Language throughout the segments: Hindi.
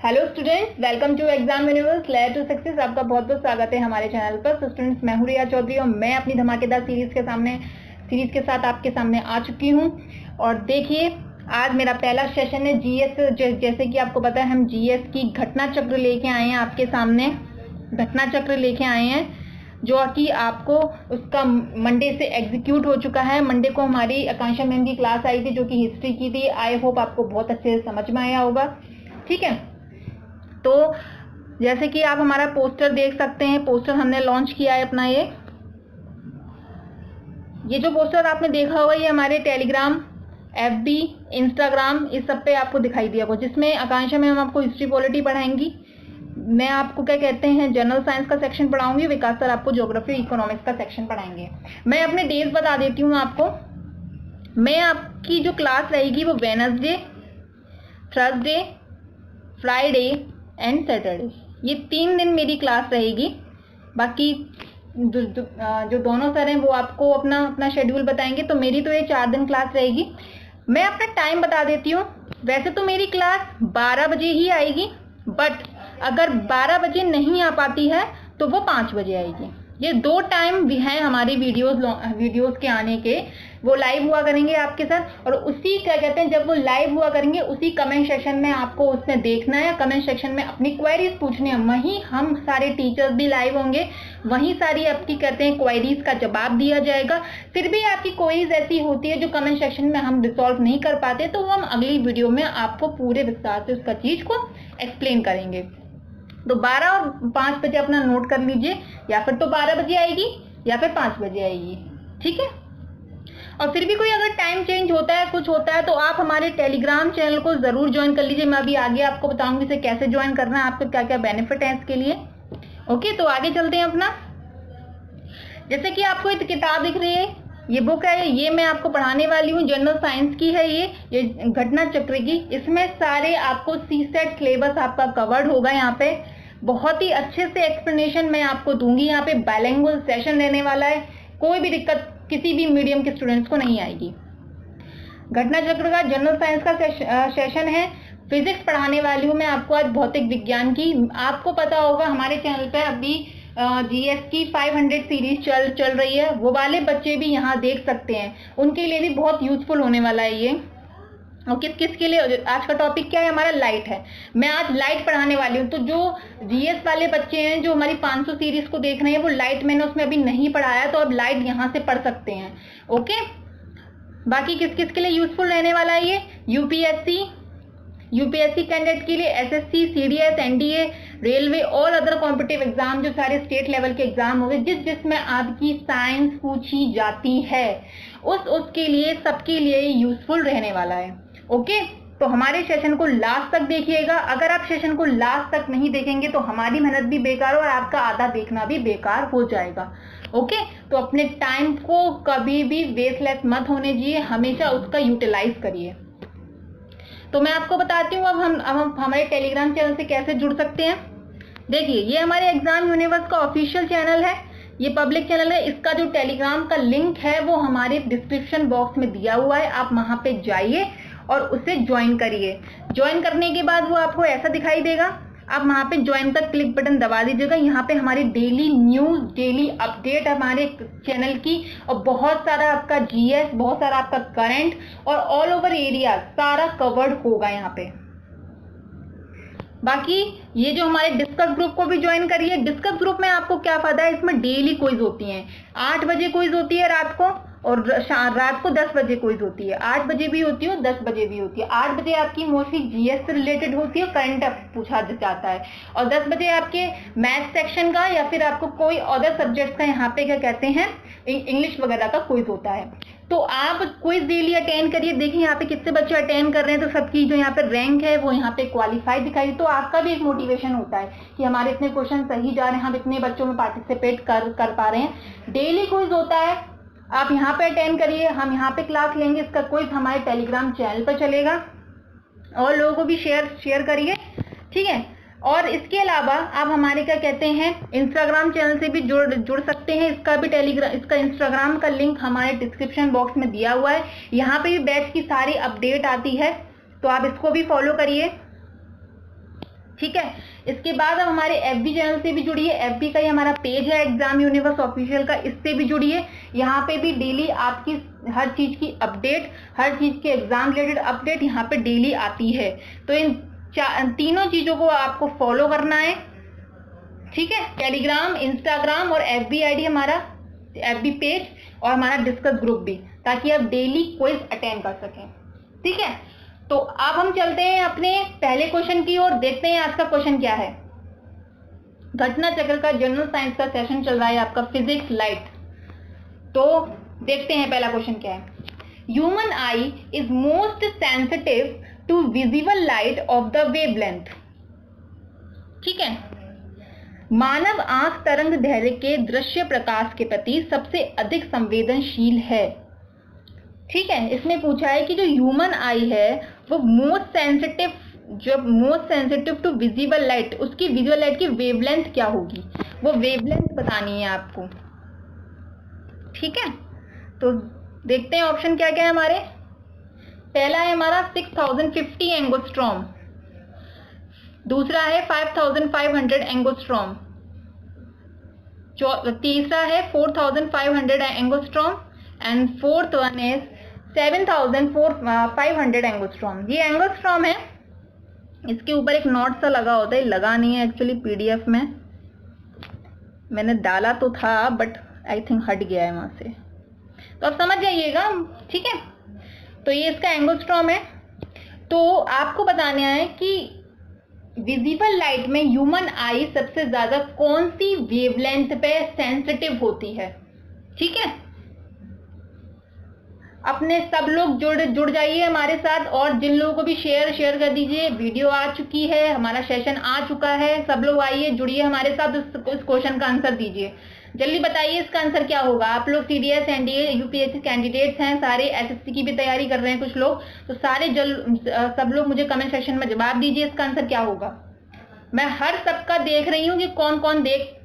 Hello students, welcome to exam universe layer to success. आपका बहुत बहुत स्वागत है हमारे चैनल पर। तो स्टूडेंट्स, मैं हूँ रिया चौधरी और मैं अपनी धमाकेदार सीरीज के साथ आपके सामने आ चुकी हूँ। और देखिए, आज मेरा पहला सेशन है जीएस। जैसे कि आपको पता है, हम जीएस की घटना चक्र लेके आए हैं आपके सामने। घटना चक्र लेके आए हैं जो कि आपको उसका मंडे से एग्जीक्यूट हो चुका है। मंडे को हमारी आकांक्षा मैम की क्लास आई थी जो कि हिस्ट्री की थी। आई होप आपको बहुत अच्छे से समझ में आया होगा। ठीक है, तो जैसे कि आप हमारा पोस्टर देख सकते हैं। पोस्टर हमने लॉन्च किया है अपना। ये जो पोस्टर आपने देखा होगा, ये हमारे टेलीग्राम, एफबी, इंस्टाग्राम, इस सब पे आपको दिखाई दिया होगा, जिसमें आकांक्षा में हम आपको हिस्ट्री पॉलिटी पढ़ाएंगी। मैं आपको क्या कहते हैं, जनरल साइंस का सेक्शन पढ़ाऊंगी। विकास सर आपको ज्योग्राफी, इकोनॉमिक्स का सेक्शन पढ़ाएंगे। मैं अपने डेज बता देती हूँ आपको। मैं आपकी जो क्लास रहेगी वो Wednesday, Thursday, Friday and Saturday, ये 3 दिन मेरी क्लास रहेगी। बाकी जो दोनों सर हैं वो आपको अपना शेड्यूल बताएंगे। तो मेरी तो ये 4 दिन क्लास रहेगी। मैं अपना टाइम बता देती हूँ। वैसे तो मेरी क्लास 12 बजे ही आएगी, बट अगर 12 बजे नहीं आ पाती है तो वो 5 बजे आएगी। ये 2 टाइम भी हैं हमारी वीडियोस के आने के। वो लाइव हुआ करेंगे आपके साथ, और उसी क्या कहते हैं, जब वो लाइव हुआ करेंगे उसी कमेंट सेक्शन में आपको उसमें देखना है। कमेंट सेक्शन में अपनी क्वेरीज पूछनी है। वहीं हम सारे टीचर्स भी लाइव होंगे, वहीं सारी आपकी कहते हैं क्वेरीज का जवाब दिया जाएगा। फिर भी आपकी क्वेरीज ऐसी होती है जो कमेंट सेक्शन में हम रिजॉल्व नहीं कर पाते, तो वो हम अगली वीडियो में आपको पूरे विस्तार से उसका चीज को एक्सप्लेन करेंगे। तो 12 और 5 बजे अपना नोट कर लीजिए, या फिर तो 12 बजे आएगी या फिर 5 बजे आएगी। ठीक है, और फिर भी कोई अगर टाइम चेंज होता है, कुछ होता है, तो आप हमारे टेलीग्राम चैनल को जरूर ज्वाइन कर लीजिए। मैं अभी आगे आपको बताऊंगी इसे कैसे ज्वाइन करना है, आपको क्या क्या बेनिफिट है इसके लिए। ओके, तो आगे चलते हैं अपना। जैसे कि आपको एक किताब दिख रही है, ये बुक है, ये मैं आपको पढ़ाने वाली हूँ। जनरल साइंस की है ये घटना चक्र की। इसमें सारे आपको सीसेट सिलेबस आपका कवर्ड होगा। यहाँ पे बहुत ही अच्छे से एक्सप्लेनेशन मैं आपको दूंगी। यहाँ पे बाइलिंगुअल सेशन रहने वाला है। कोई भी दिक्कत किसी भी मीडियम के स्टूडेंट्स को नहीं आएगी। घटना चक्र का जनरल साइंस का सेशन है। फिजिक्स पढ़ाने वाली हूँ मैं आपको आज, भौतिक विज्ञान की। आपको पता होगा हमारे चैनल पे अभी जीएस की 500 सीरीज चल रही है। वो वाले बच्चे भी यहाँ देख सकते हैं, उनके लिए भी बहुत यूजफुल होने वाला है ये। और किसके लिए? आज का टॉपिक क्या है हमारा? लाइट है। मैं आज लाइट पढ़ाने वाली हूँ। तो जो जीएस वाले बच्चे हैं जो हमारी 500 सीरीज को देख रहे हैं, वो लाइट मैंने उसमें अभी नहीं पढ़ाया, तो अब लाइट यहाँ से पढ़ सकते हैं। ओके, बाकी किस किस के लिए यूजफुल रहने वाला है ये? यूपीएससी कैंडिडेट के लिए, एसएससी, सीडीएस, एनडीए, रेलवे और अदर कॉम्पिटिटिव एग्जाम, जो सारे स्टेट लेवल के एग्जाम हो गए, जिसमें आपकी साइंस पूछी जाती है, उसके लिए, सबके लिए यूजफुल रहने वाला है। ओके, तो हमारे सेशन को लास्ट तक देखिएगा। अगर आप सेशन को लास्ट तक नहीं देखेंगे तो हमारी मेहनत भी बेकार और आपका आधा देखना भी बेकार हो जाएगा। ओके, तो अपने टाइम को कभी भी वेस्टलेस मत होने दीजिए, हमेशा उसका यूटिलाइज करिए। तो मैं आपको बताती हूँ अब हम हमारे टेलीग्राम चैनल से कैसे जुड़ सकते हैं। देखिए, ये हमारे एग्जाम यूनिवर्स का ऑफिशियल चैनल है, ये पब्लिक चैनल है। इसका जो टेलीग्राम का लिंक है वो हमारे डिस्क्रिप्शन बॉक्स में दिया हुआ है। आप वहां पे जाइए और उसे ज्वाइन करिए। ज्वाइन करने के बाद वो आपको ऐसा दिखाई देगा। आप वहां पे ज्वाइन का क्लिक बटन दबा दीजिएगा। यहाँ पे हमारी डेली न्यूज, डेली अपडेट हमारे चैनल की, और बहुत सारा आपका जीएस, बहुत सारा आपका करंट और ऑल ओवर एरिया सारा कवर्ड होगा यहाँ पे। बाकी ये जो हमारे डिस्कस ग्रुप को भी ज्वाइन करिए। डिस्कस ग्रुप में आपको क्या फायदा है, इसमें डेली क्विज होती है। 8 बजे क्विज होती है रात को, और रात को 10 बजे क्विज होती है। 8 बजे भी होती है, 10 बजे भी होती है। 8 बजे आपकी मोस्टली जीएस से रिलेटेड होती है, करंट पूछा जाता है, और 10 बजे आपके मैथ सेक्शन का या फिर आपको कोई अदर सब्जेक्ट का, यहाँ पे क्या कहते हैं, इंग्लिश वगैरह का क्विज होता है। तो आप क्विज डेली अटेंड करिए। देखिए यहाँ पे कितने बच्चे अटेंड कर रहे हैं, तो सबकी जो यहाँ पे रैंक है वो यहाँ पे क्वालिफाई दिखाई, तो आपका भी एक मोटिवेशन होता है कि हमारे इतने क्वेश्चन सही जा रहे हैं, हम इतने बच्चों में पार्टिसिपेट कर पा रहे हैं। डेली क्विज होता है, आप यहाँ पे अटेंड करिए। हम यहाँ पे क्लास लेंगे, इसका क्विज हमारे टेलीग्राम चैनल पर चलेगा, और लोगों को भी शेयर करिए। ठीक है, और इसके अलावा आप हमारे क्या कहते हैं, इंस्टाग्राम चैनल से भी जुड़ सकते हैं। इसका इंस्टाग्राम का लिंक हमारे डिस्क्रिप्शन बॉक्स में दिया हुआ है। यहाँ पे भी बैच की सारी अपडेट आती है, तो आप इसको भी फॉलो करिए। ठीक है। इसके बाद अब हमारे FB चैनल से भी जुड़िए। FB का ही हमारा पेज है एग्जाम यूनिवर्स ऑफिशियल का, इससे भी जुड़िए। यहाँ पे भी डेली आपकी हर चीज की अपडेट, हर चीज के एग्जाम रिलेटेड अपडेट यहाँ पे डेली आती है। तो इन तीनों चीजों को आपको फॉलो करना है, ठीक है। टेलीग्राम, इंस्टाग्राम और FB ID हमारा, FB पेज और हमारा डिस्कस ग्रुप भी, ताकि आप डेली क्विज अटेंड कर सकें, ठीक है। तो अब हम चलते हैं अपने पहले क्वेश्चन की ओर, देखते हैं आज का क्वेश्चन क्या है। घटना चक्र का जनरल साइंस का सेशन चल रहा है आपका, फिजिक्स लाइट। तो देखते हैं पहला क्वेश्चन क्या है। Human eye is most sensitive to visible light of the wavelength, ठीक है। मानव आंख तरंग दैर्ध्य के दृश्य प्रकाश के प्रति सबसे अधिक संवेदनशील है, ठीक है। इसमें पूछा है कि जो ह्यूमन आई है वो most sensitive to visible light, उसकी विजुअल लाइट की वेवलेंथ क्या होगी, वो वेवलेंथ बतानी है आपको, ठीक है। तो देखते हैं ऑप्शन क्या क्या है हमारे। पहला है हमारा 6050 एंगस्ट्रॉम, दूसरा है 5500 एंगस्ट्रॉम, तीसरा है 4500 angstrom and fourth one is 7500 angstrom. ये एंगस्ट्रॉम है, इसके ऊपर एक नोट सा लगा होता है, लगा नहीं है एक्चुअली, PDF में मैंने डाला तो था बट आई थिंक हट गया है वहां से, तो आप समझ जाइएगा, ठीक है। तो ये इसका एंगस्ट्रॉम है। तो आपको बताना है कि विजिबल लाइट में ह्यूमन आई सबसे ज्यादा कौन सी वेवलेंथ पे सेंसिटिव होती है, ठीक है। अपने सब लोग जुड़ जाइए हमारे साथ, और जिन लोगों को भी शेयर कर दीजिए। वीडियो आ चुकी है, हमारा सेशन आ चुका है, सब लोग आइए जुड़िए हमारे साथ, इस क्वेश्चन का आंसर दीजिए। जल्दी बताइए इसका आंसर क्या होगा। आप लोग CDS NDA UPSC कैंडिडेट्स हैं, सारे SSC की भी तैयारी कर रहे हैं कुछ लोग, तो सारे सब लोग मुझे कमेंट सेक्शन में जवाब दीजिए इसका आंसर क्या होगा। मैं हर सबका देख रही हूँ कि कौन कौन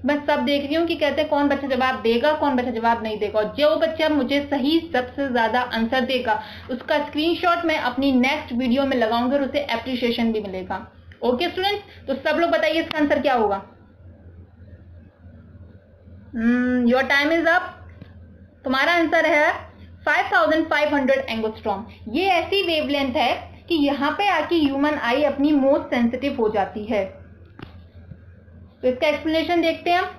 मैं सब देख रही हूँ कि कहते हैं कौन बच्चा जवाब देगा, कौन बच्चा जवाब नहीं देगा, और जो बच्चा मुझे सही सबसे ज्यादा आंसर देगा उसका स्क्रीनशॉट मैं अपनी नेक्स्ट वीडियो में लगाऊंगी और उसे एप्रिसिएशन भी मिलेगा। ओके स्टूडेंट्स, तो सब लोग बताइए इसका आंसर क्या होगा। Your time is up. तुम्हारा आंसर है 5500 एंगस्ट्रॉम। ये ऐसी वेवलेंथ है कि यहाँ पे आके ह्यूमन आई अपनी मोस्ट सेंसिटिव हो जाती है। तो इसका एक्सप्लेनेशन देखते हैं हम।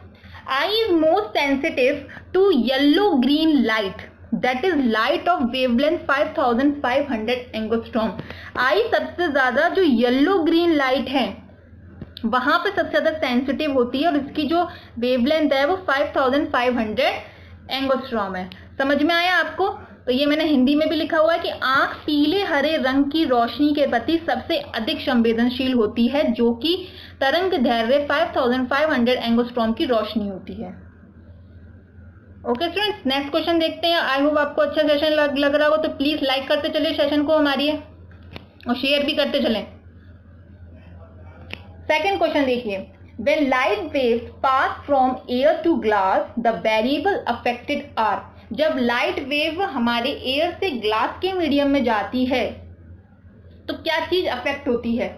Eye is most sensitive to yellow green light, that is light of wavelength 5500 angstrom. Eye सबसे ज्यादा जो येलो ग्रीन लाइट है वहां पे सबसे ज्यादा सेंसिटिव होती है, और इसकी जो वेवलेंथ है वो 5500 एंगस्ट्रॉम है। समझ में आया आपको। तो ये मैंने हिंदी में भी लिखा हुआ है कि आंख पीले हरे रंग की रोशनी के प्रति सबसे अधिक संवेदनशील होती है, जो कि तरंग दैर्ध्य 5500 एंगस्ट्रॉम की रोशनी होती है। ओके स्टूडेंट्स, नेक्स्ट क्वेश्चन देखते हैं। आई होप आपको अच्छा सेशन लग रहा हो, तो प्लीज लाइक करते चले सेशन को हमारी, और शेयर भी करते चलें। सेकंड क्वेश्चन देखिए। When light waves pass from air to glass, the variable affected are। जब लाइट वेव हमारे एयर से ग्लास के मीडियम में जाती है तो क्या चीज अफेक्ट होती है,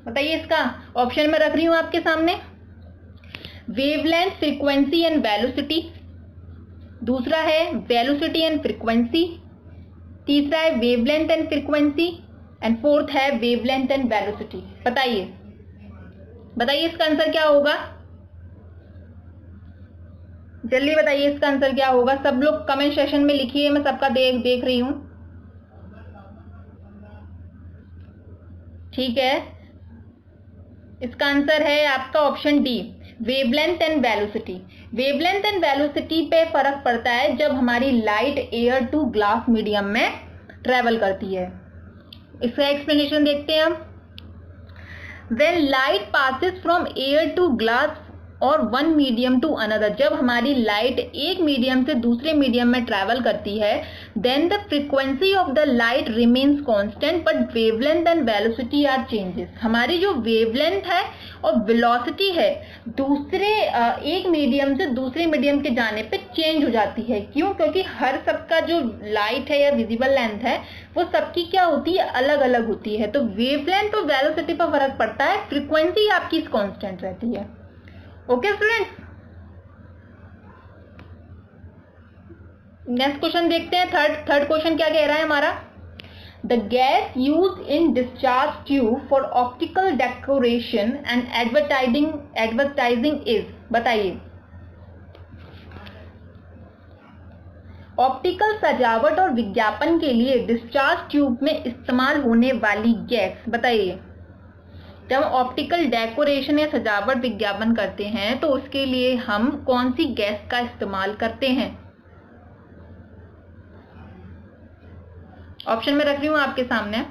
बताइए। इसका ऑप्शन में रख रही हूं आपके सामने। वेवलेंथ, फ्रीक्वेंसी एंड वेलोसिटी, दूसरा है वेलोसिटी एंड फ्रीक्वेंसी, तीसरा है wavelength and frequency, and fourth है वेवलेंथ एंड वेलोसिटी। बताइए इसका आंसर क्या होगा, जल्दी बताइए इसका आंसर क्या होगा। सब लोग कमेंट सेक्शन में लिखिए, मैं सबका देख रही हूं, ठीक है। इसका आंसर है आपका option D, wavelength and velocity. Wavelength and velocity पे फर्क पड़ता है जब हमारी light air to glass medium में ट्रेवल करती है। इसका एक्सप्लेनेशन देखते हैं हम। When light passes from air to glass और वन मीडियम टू अनदर, जब हमारी लाइट एक मीडियम से दूसरे मीडियम में ट्रैवल करती है, then the frequency of the light remains constant but wavelength and velocity are changes. हमारी जो वेवलेंथ है और वेलोसिटी है दूसरे एक मीडियम से दूसरे मीडियम के जाने पे चेंज हो जाती है। क्यों? क्योंकि हर सबका जो लाइट है या विजिबल लेंथ है वो सबकी क्या होती है, अलग अलग होती है। तो वेवलेंथ और वेलोसिटी पर फर्क पड़ता है, फ्रीक्वेंसी आपकी कांस्टेंट रहती है। ओके स्टूडेंट्स, नेक्स्ट क्वेश्चन देखते हैं। थर्ड क्वेश्चन क्या कह रहा है हमारा, the gas use in discharge tube for optical decoration and advertising is, बताइए। ऑप्टिकल सजावट और विज्ञापन के लिए डिस्चार्ज ट्यूब में इस्तेमाल होने वाली गैस, बताइए। जब ऑप्टिकल डेकोरेशन या सजावट विज्ञापन करते हैं तो उसके लिए हम कौन सी गैस का इस्तेमाल करते हैं? ऑप्शन में रख रही हूं आपके सामने।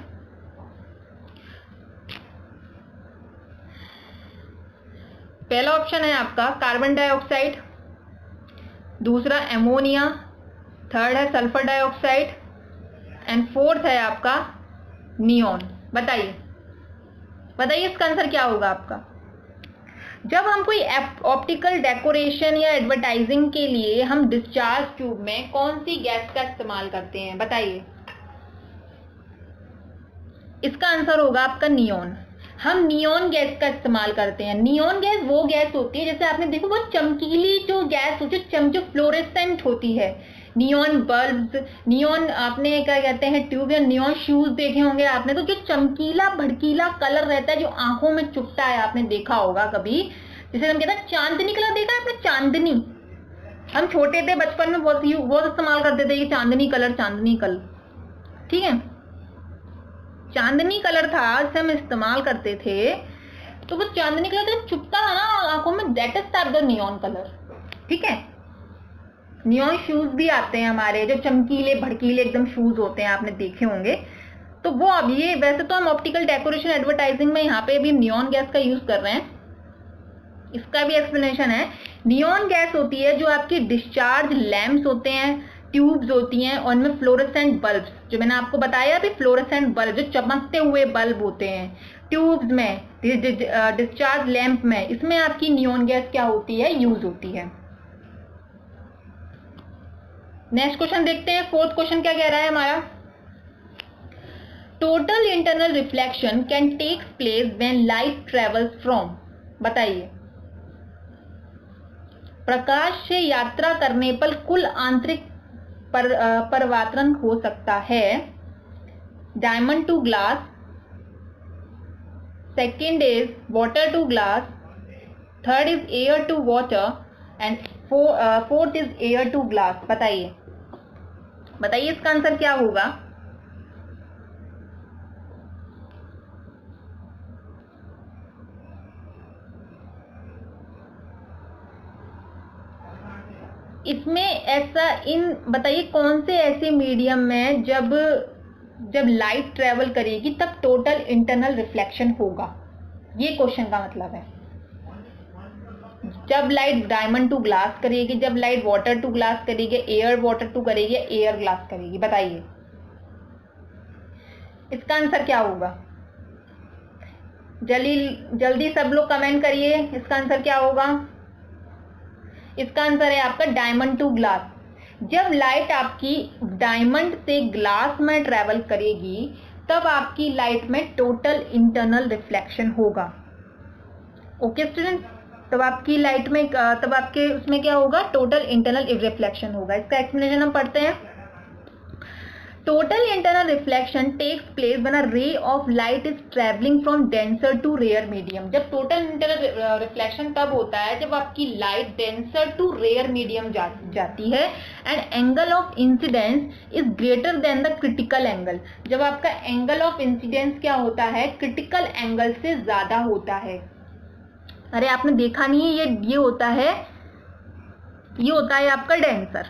पहला ऑप्शन है आपका कार्बन डाइऑक्साइड, दूसरा एमोनिया, थर्ड है सल्फर डाइऑक्साइड एंड फोर्थ है आपका नियॉन। बताइए इसका आंसर क्या होगा आपका। जब हम कोई ऑप्टिकल डेकोरेशन या एडवर्टाइजिंग के लिए हम डिस्चार्ज ट्यूब में कौन सी गैस का इस्तेमाल करते हैं, बताइए। इसका आंसर होगा आपका नियॉन। हम नियॉन गैस का इस्तेमाल करते हैं। नियॉन गैस वो गैस होती है, जैसे आपने देखो बहुत चमकीली जो गैस होती है, जो फ्लोरेसेंट होती है। नियॉन बल्ब्स, नियॉन आपने क्या कहते हैं ट्यूब या नियॉन शूज देखे होंगे आपने, तो जो चमकीला भड़कीला कलर रहता है जो आंखों में चुभता है, आपने देखा होगा कभी। जैसे हम कहते हैं चांदनी कलर, देखा है आपने चांदनी? हम छोटे थे बचपन में बहुत इस्तेमाल करते थे ये चांदनी कलर, ठीक है। चांदनी कलर था जिसे हम इस्तेमाल करते थे, तो वो चांदनी कलर जब चुभता है ना आंखों में, that is type the neon colour, ठीक है। नियॉन शूज भी आते हैं हमारे, जो चमकीले भड़कीले एकदम शूज होते हैं, आपने देखे होंगे। तो वो अब ये वैसे तो हम ऑप्टिकल डेकोरेशन एडवर्टाइजिंग में यहाँ पे भी नियॉन गैस का यूज कर रहे हैं, इसका भी एक्सप्लेनेशन है। नियॉन गैस होती है जो आपकी डिस्चार्ज लैंप्स होते हैं, ट्यूब्स होती हैं, और इनमें फ्लोरेसेंट बल्ब्स, जो मैंने आपको बताया अभी, फ्लोरेसेंट बल्ब जो चमकते हुए बल्ब होते हैं ट्यूब्स में, डिस्चार्ज लैंप में, इसमें आपकी नियॉन गैस क्या होती है, यूज होती है। नेक्स्ट क्वेश्चन देखते हैं। फोर्थ क्वेश्चन क्या कह रहा है हमारा, total internal reflection can take place when light travels from, बताइए। प्रकाश से यात्रा करने पर कुल आंतरिक परावर्तन हो सकता है diamond to glass, second is water to glass, third is air to water and fourth is air to glass. बताइए इसका आंसर क्या होगा। इसमें ऐसा बताइए कौन से ऐसे मीडियम में जब लाइट ट्रेवल करेगी तब टोटल इंटरनल रिफ्लेक्शन होगा, ये क्वेश्चन का मतलब है। जब लाइट डायमंड टू ग्लास करेगी, जब लाइट वाटर टू ग्लास करेगी, एयर वाटर टू करेगी, एयर ग्लास करेगी, बताइए इसका आंसर क्या होगा। जल्दी सब लोग कमेंट करिए, इसका आंसर क्या होगा। इसका आंसर है आपका डायमंड टू ग्लास। जब लाइट आपकी डायमंड से ग्लास में ट्रेवल करेगी तब आपकी लाइट में टोटल इंटरनल रिफ्लेक्शन होगा। ओके स्टूडेंट, तब आपकी लाइट में तब आपके उसमें क्या होगा, टोटल इंटरनल रिफ्लेक्शन होगा। इसका एक्सप्लेनेशन हम पढ़ते हैं। Total internal reflection takes place when a ray of light is travelling from denser to rarer medium. जब टोटल इंटरनल रिफ्लेक्शन तब होता है जब आपकी light denser to rarer medium जाती है and angle of incidence is greater than the critical angle. जब आपका एंगल ऑफ इंसिडेंस क्या होता है, क्रिटिकल एंगल से ज्यादा होता है। अरे आपने देखा नहीं है, ये होता है आपका डेंसर,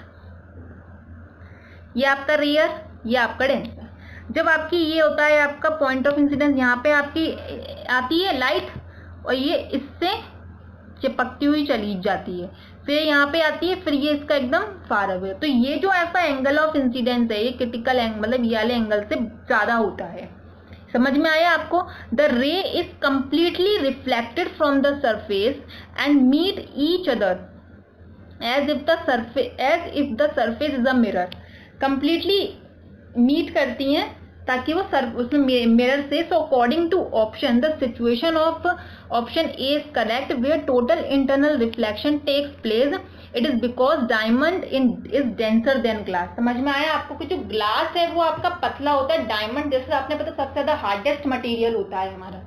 ये आपका रेयर, ये आपका डेंसर। जब आपकी ये होता है आपका पॉइंट ऑफ इंसिडेंस, यहाँ पे आपकी आती है लाइट और ये इससे चिपकती हुई चली जाती है, फिर यहाँ पे आती है, फिर ये इसका एकदम फार अवे। तो ये जो आपका एंगल ऑफ इंसिडेंस है, ये क्रिटिकल एंगल मतलब ये वाले एंगल से ज़्यादा होता है। समझ में आया आपको? The ray is completely reflected from the surface and meet each other as if the surface is a mirror. Completely meet करती हैं ताकि वो उसमें मिरर से। So according to option the situation of option A is correct where total internal reflection takes place. It is because diamond is denser than glass. समझ में आया आपको कि जो ग्लास है वो आपका पतला होता है, डायमंड जैसे आपने पता सबसे ज्यादा हार्डेस्ट मटेरियल होता है हमारा,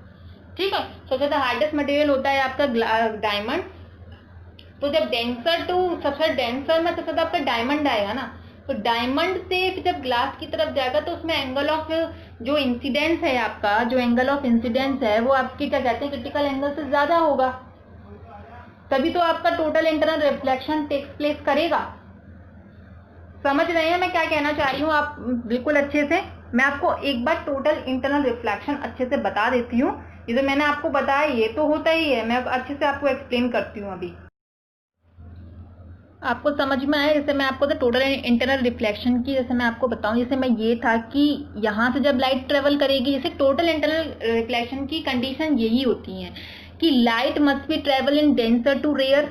ठीक है, सबसे ज्यादा हार्डेस्ट मटेरियल होता है आपका डायमंड। तो जब डेंसर टू सबसे डेंसर में सबसे ज्यादा आपका डायमंड आएगा ना, तो डायमंड से जब ग्लास की तरफ जाएगा तो उसमें एंगल ऑफ जो इंसिडेंस है आपका, जो एंगल ऑफ इंसिडेंस है वो आपकी क्या कहते हैं क्रिटिकल एंगल से ज्यादा होगा, तभी तो आपका total internal reflection takes place करेगा। समझ रहे हैं मैं क्या कहना चाह रही हूँ आप बिल्कुल अच्छे से? मैं आपको एक बार टोटल इंटरनल रिफ्लेक्शन अच्छे से बता देती हूँ। ये जो मैंने आपको बताया ये तो होता ही है, मैं अच्छे से आपको एक्सप्लेन करती हूँ अभी, आपको समझ में आया? जैसे मैं आपको तो टोटल इंटरनल रिफ्लेक्शन की जैसे मैं आपको बताऊं, जैसे मैं ये था कि यहाँ से जब लाइट ट्रेवल करेगी, जैसे टोटल इंटरनल रिफ्लेक्शन की कंडीशन यही होती है कि light must be travel in denser to rarer,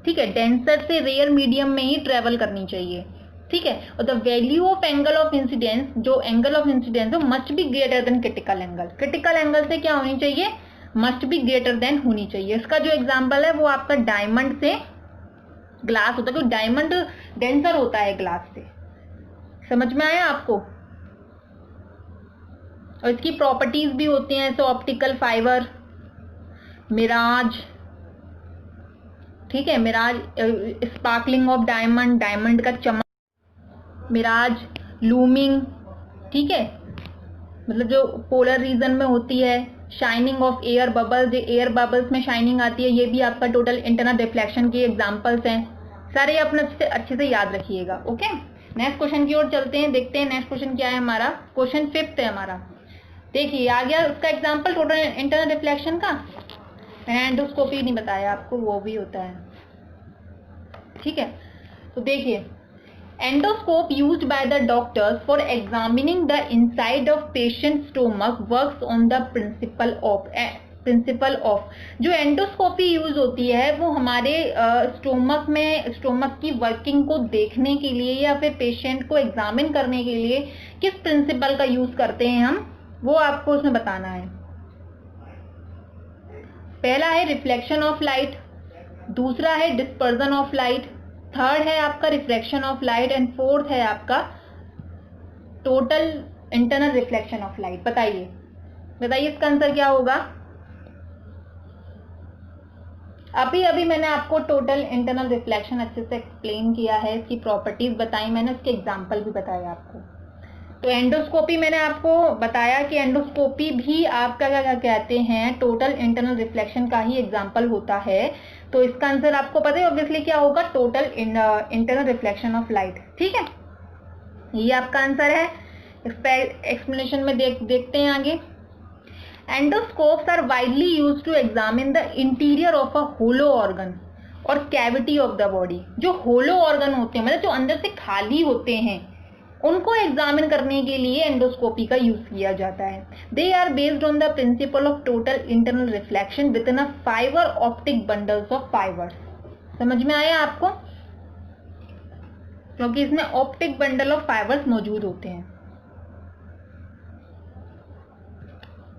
ठीक है, डेंसर से रेयर मीडियम में ही ट्रेवल करनी चाहिए, ठीक है। और the value of angle of incidence, जो angle of incidence must be greater than critical angle. Critical angle से क्या होनी चाहिए? मस्ट बी ग्रेटर देन होनी चाहिए। इसका जो एग्जाम्पल है वो आपका डायमंड से ग्लास होता है, क्योंकि डायमंड डेंसर होता है ग्लास से। समझ में आया आपको? और इसकी प्रॉपर्टीज भी होती हैं, जैसे ऑप्टिकल फाइबर, मिराज, ठीक है, mirage sparkling of diamond, diamond का चमक, मिराज लूमिंग, ठीक है, मतलब जो पोलर रीजन में होती है, shining of air bubbles, air bubbles में शाइनिंग आती है, ये भी आपका टोटल इंटरनल रिफ्लेक्शन के एग्जांपल्स हैं। सारे अपने अच्छे से याद रखिएगा। ओके, नेक्स्ट क्वेश्चन की ओर चलते हैं, देखते हैं नेक्स्ट क्वेश्चन क्या है हमारा। क्वेश्चन 5 है हमारा, देखिए आ गया उसका एग्जांपल टोटल इंटरनल रिफ्लेक्शन का। मैंने एंडोस्कोपी नहीं बताया आपको, वो भी होता है, ठीक है। तो देखिए, endoscope used by the doctors for examining the inside of patient's stomach works on the principle of जो एंडोस्कोपी यूज होती है वो हमारे स्टोमक की वर्किंग को देखने के लिए या फिर पेशेंट को एग्जामिन करने के लिए किस प्रिंसिपल का यूज करते हैं हम, वो आपको उसमें बताना है। पहला है रिफ्लेक्शन ऑफ लाइट, दूसरा है डिस्पर्जन ऑफ लाइट, थर्ड है आपका refraction of light and fourth है आपका total internal reflection of light. बताइए बताइए इसका आंसर क्या होगा? अभी अभी मैंने आपको टोटल इंटरनल रिफ्लेक्शन अच्छे से एक्सप्लेन किया है, इसकी प्रॉपर्टीज बताई मैंने, उसके एग्जांपल भी बताया आपको। तो एंडोस्कोपी मैंने आपको बताया कि एंडोस्कोपी भी आपका क्या कहते हैं टोटल इंटरनल रिफ्लेक्शन का ही एग्जांपल होता है। तो इसका आंसर आपको पता है ऑब्वियसली क्या होगा, total internal reflection of light, ठीक है, ये आपका आंसर है। एक्सप्लेनेशन में देखते हैं आगे। Endoscopes are widely used to examine the interior of a hollow organ और कैविटी ऑफ द बॉडी। जो होलो ऑर्गन होते हैं मतलब जो अंदर से खाली होते हैं उनको एग्जामिन करने के लिए एंडोस्कोपी का यूज किया जाता है। They are based on the principle of total internal reflection within a fibre optic bundles of fibres. समझ में आया आपको? क्योंकि इसमें ऑप्टिक बंडल ऑफ फाइबर्स मौजूद होते हैं।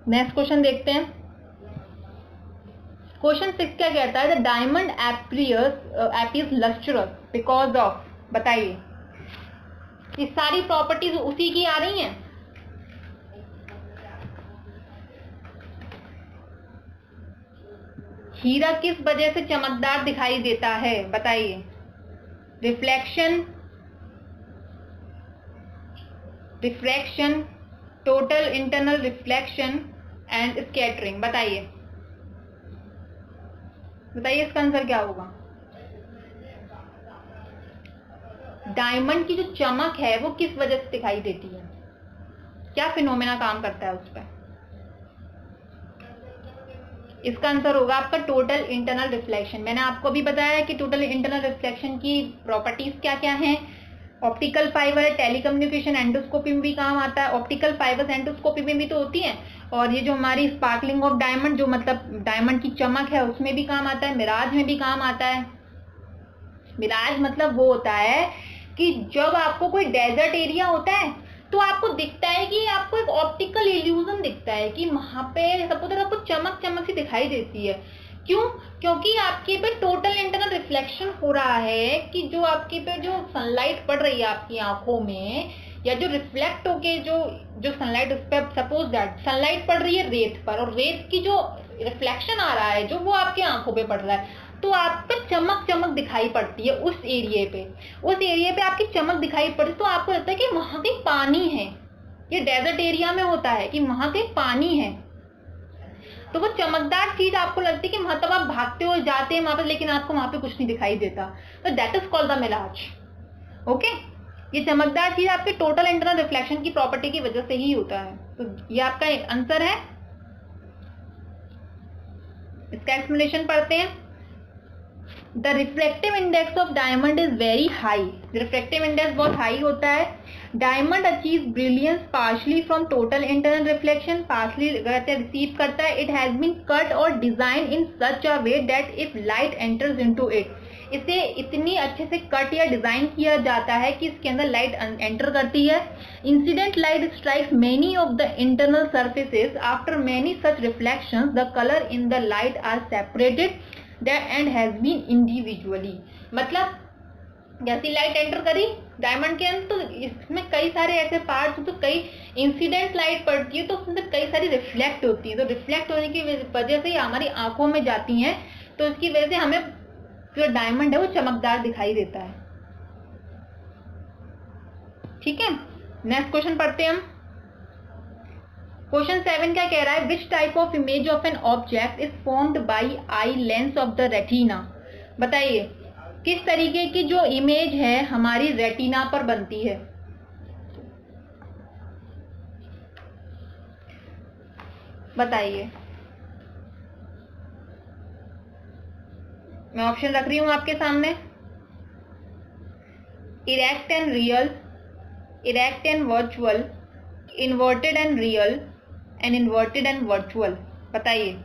नेक्स्ट क्वेश्चन देखते हैं। क्वेश्चन 6 क्या कहता है? The diamond appears lustrous because of, बताइए ये सारी प्रॉपर्टीज उसी की आ रही हैं। हीरा किस वजह से चमकदार दिखाई देता है? बताइए। Reflection, refraction, total internal reflection and scattering. बताइए बताइए इसका आंसर क्या होगा? डायमंड की जो चमक है वो किस वजह से दिखाई देती है? क्या फिनोमेना काम करता है उस पर? इसका आंसर होगा आपका टोटल इंटरनल रिफ्लेक्शन। मैंने आपको अभी बताया कि टोटल इंटरनल रिफ्लेक्शन की प्रॉपर्टीज क्या क्या हैं। ऑप्टिकल फाइबर, टेलीकम्युनिकेशन, एंडोस्कोपी में भी काम आता है। ऑप्टिकल फाइबर एंडोस्कोपी में भी तो होती हैं, और ये जो हमारी स्पार्कलिंग ऑफ डायमंड, जो मतलब डायमंड की चमक है, उसमें भी काम आता है। मिराज में भी काम आता है। मिराज मतलब वो होता है कि जब आपको कोई डेजर्ट एरिया होता है तो आपको दिखता है कि आपको एक ऑप्टिकल इल्यूजन दिखता है कि वहां पे सपोज आपको चमक चमक सी दिखाई देती है। क्यों? क्योंकि आपके पे टोटल इंटरनल रिफ्लेक्शन हो रहा है कि जो आपके पे जो सनलाइट पड़ रही है आपकी आंखों में, या जो रिफ्लेक्ट होके जो सनलाइट उस पर, सपोज दैट सनलाइट पड़ रही है रेत पर, और रेत की जो रिफ्लेक्शन आ रहा है जो वो आपकी आंखों पे पड़ रहा है, तो आपको चमक चमक दिखाई पड़ती है उस एरिया पे आपकी चमक दिखाई पड़ती, तो आपको लगता है कि वहां कहीं पानी है। ये डेजर्ट एरिया में होता है कि वहां कहीं पानी है, तो वो चमकदार चीज आपको लगती है कि मतलब आप भागते हो जाते हैं वहां पर, लेकिन आपको वहां पे कुछ नहीं दिखाई देता, तो that is called the mirage. Okay, ये चमकदार चीज आपके टोटल इंटरनल रिफ्लेक्शन की प्रॉपर्टी की वजह से ही होता है। तो ये आपका आंसर है। इसका एक्सप्लेनेशन पढ़ते हैं। The reflective index of diamond is very high. Reflective index बहुत हाई होता है। Diamond achieve brilliance partially from total internal reflection, partially receive करता है। इट हैज बीन कट और design in such a way that if light enters into it, इसे इतनी अच्छे से कट या डिजाइन किया जाता है कि इसके अंदर लाइट एंटर करती है। Incident light strikes many of the internal surfaces after many such reflections, the colour in the light are separated and has been individually। मतलब जैसी लाइट एंटर करी डायमंड के अंदर, तो इसमें कई सारे ऐसे पार्ट्स, तो कई इंसिडेंट लाइट पड़ती है तो उसमें कई सारी रिफ्लेक्ट होती है, तो रिफ्लेक्ट होने की वजह से हमारी आंखों में जाती हैं, तो इसकी वजह से हमें जो डायमंड है वो चमकदार दिखाई देता है। ठीक है, नेक्स्ट क्वेश्चन पढ़ते हैं हम। क्वेश्चन 7 क्या कह रहा है? विच type of image of an object is formed by eye lens of the retina. बताइए किस तरीके की जो इमेज है हमारी रेटिना पर बनती है। बताइए, मैं ऑप्शन रख रही हूं आपके सामने। Erect and real, erect and virtual, inverted and real, and inverted and virtual. बताइए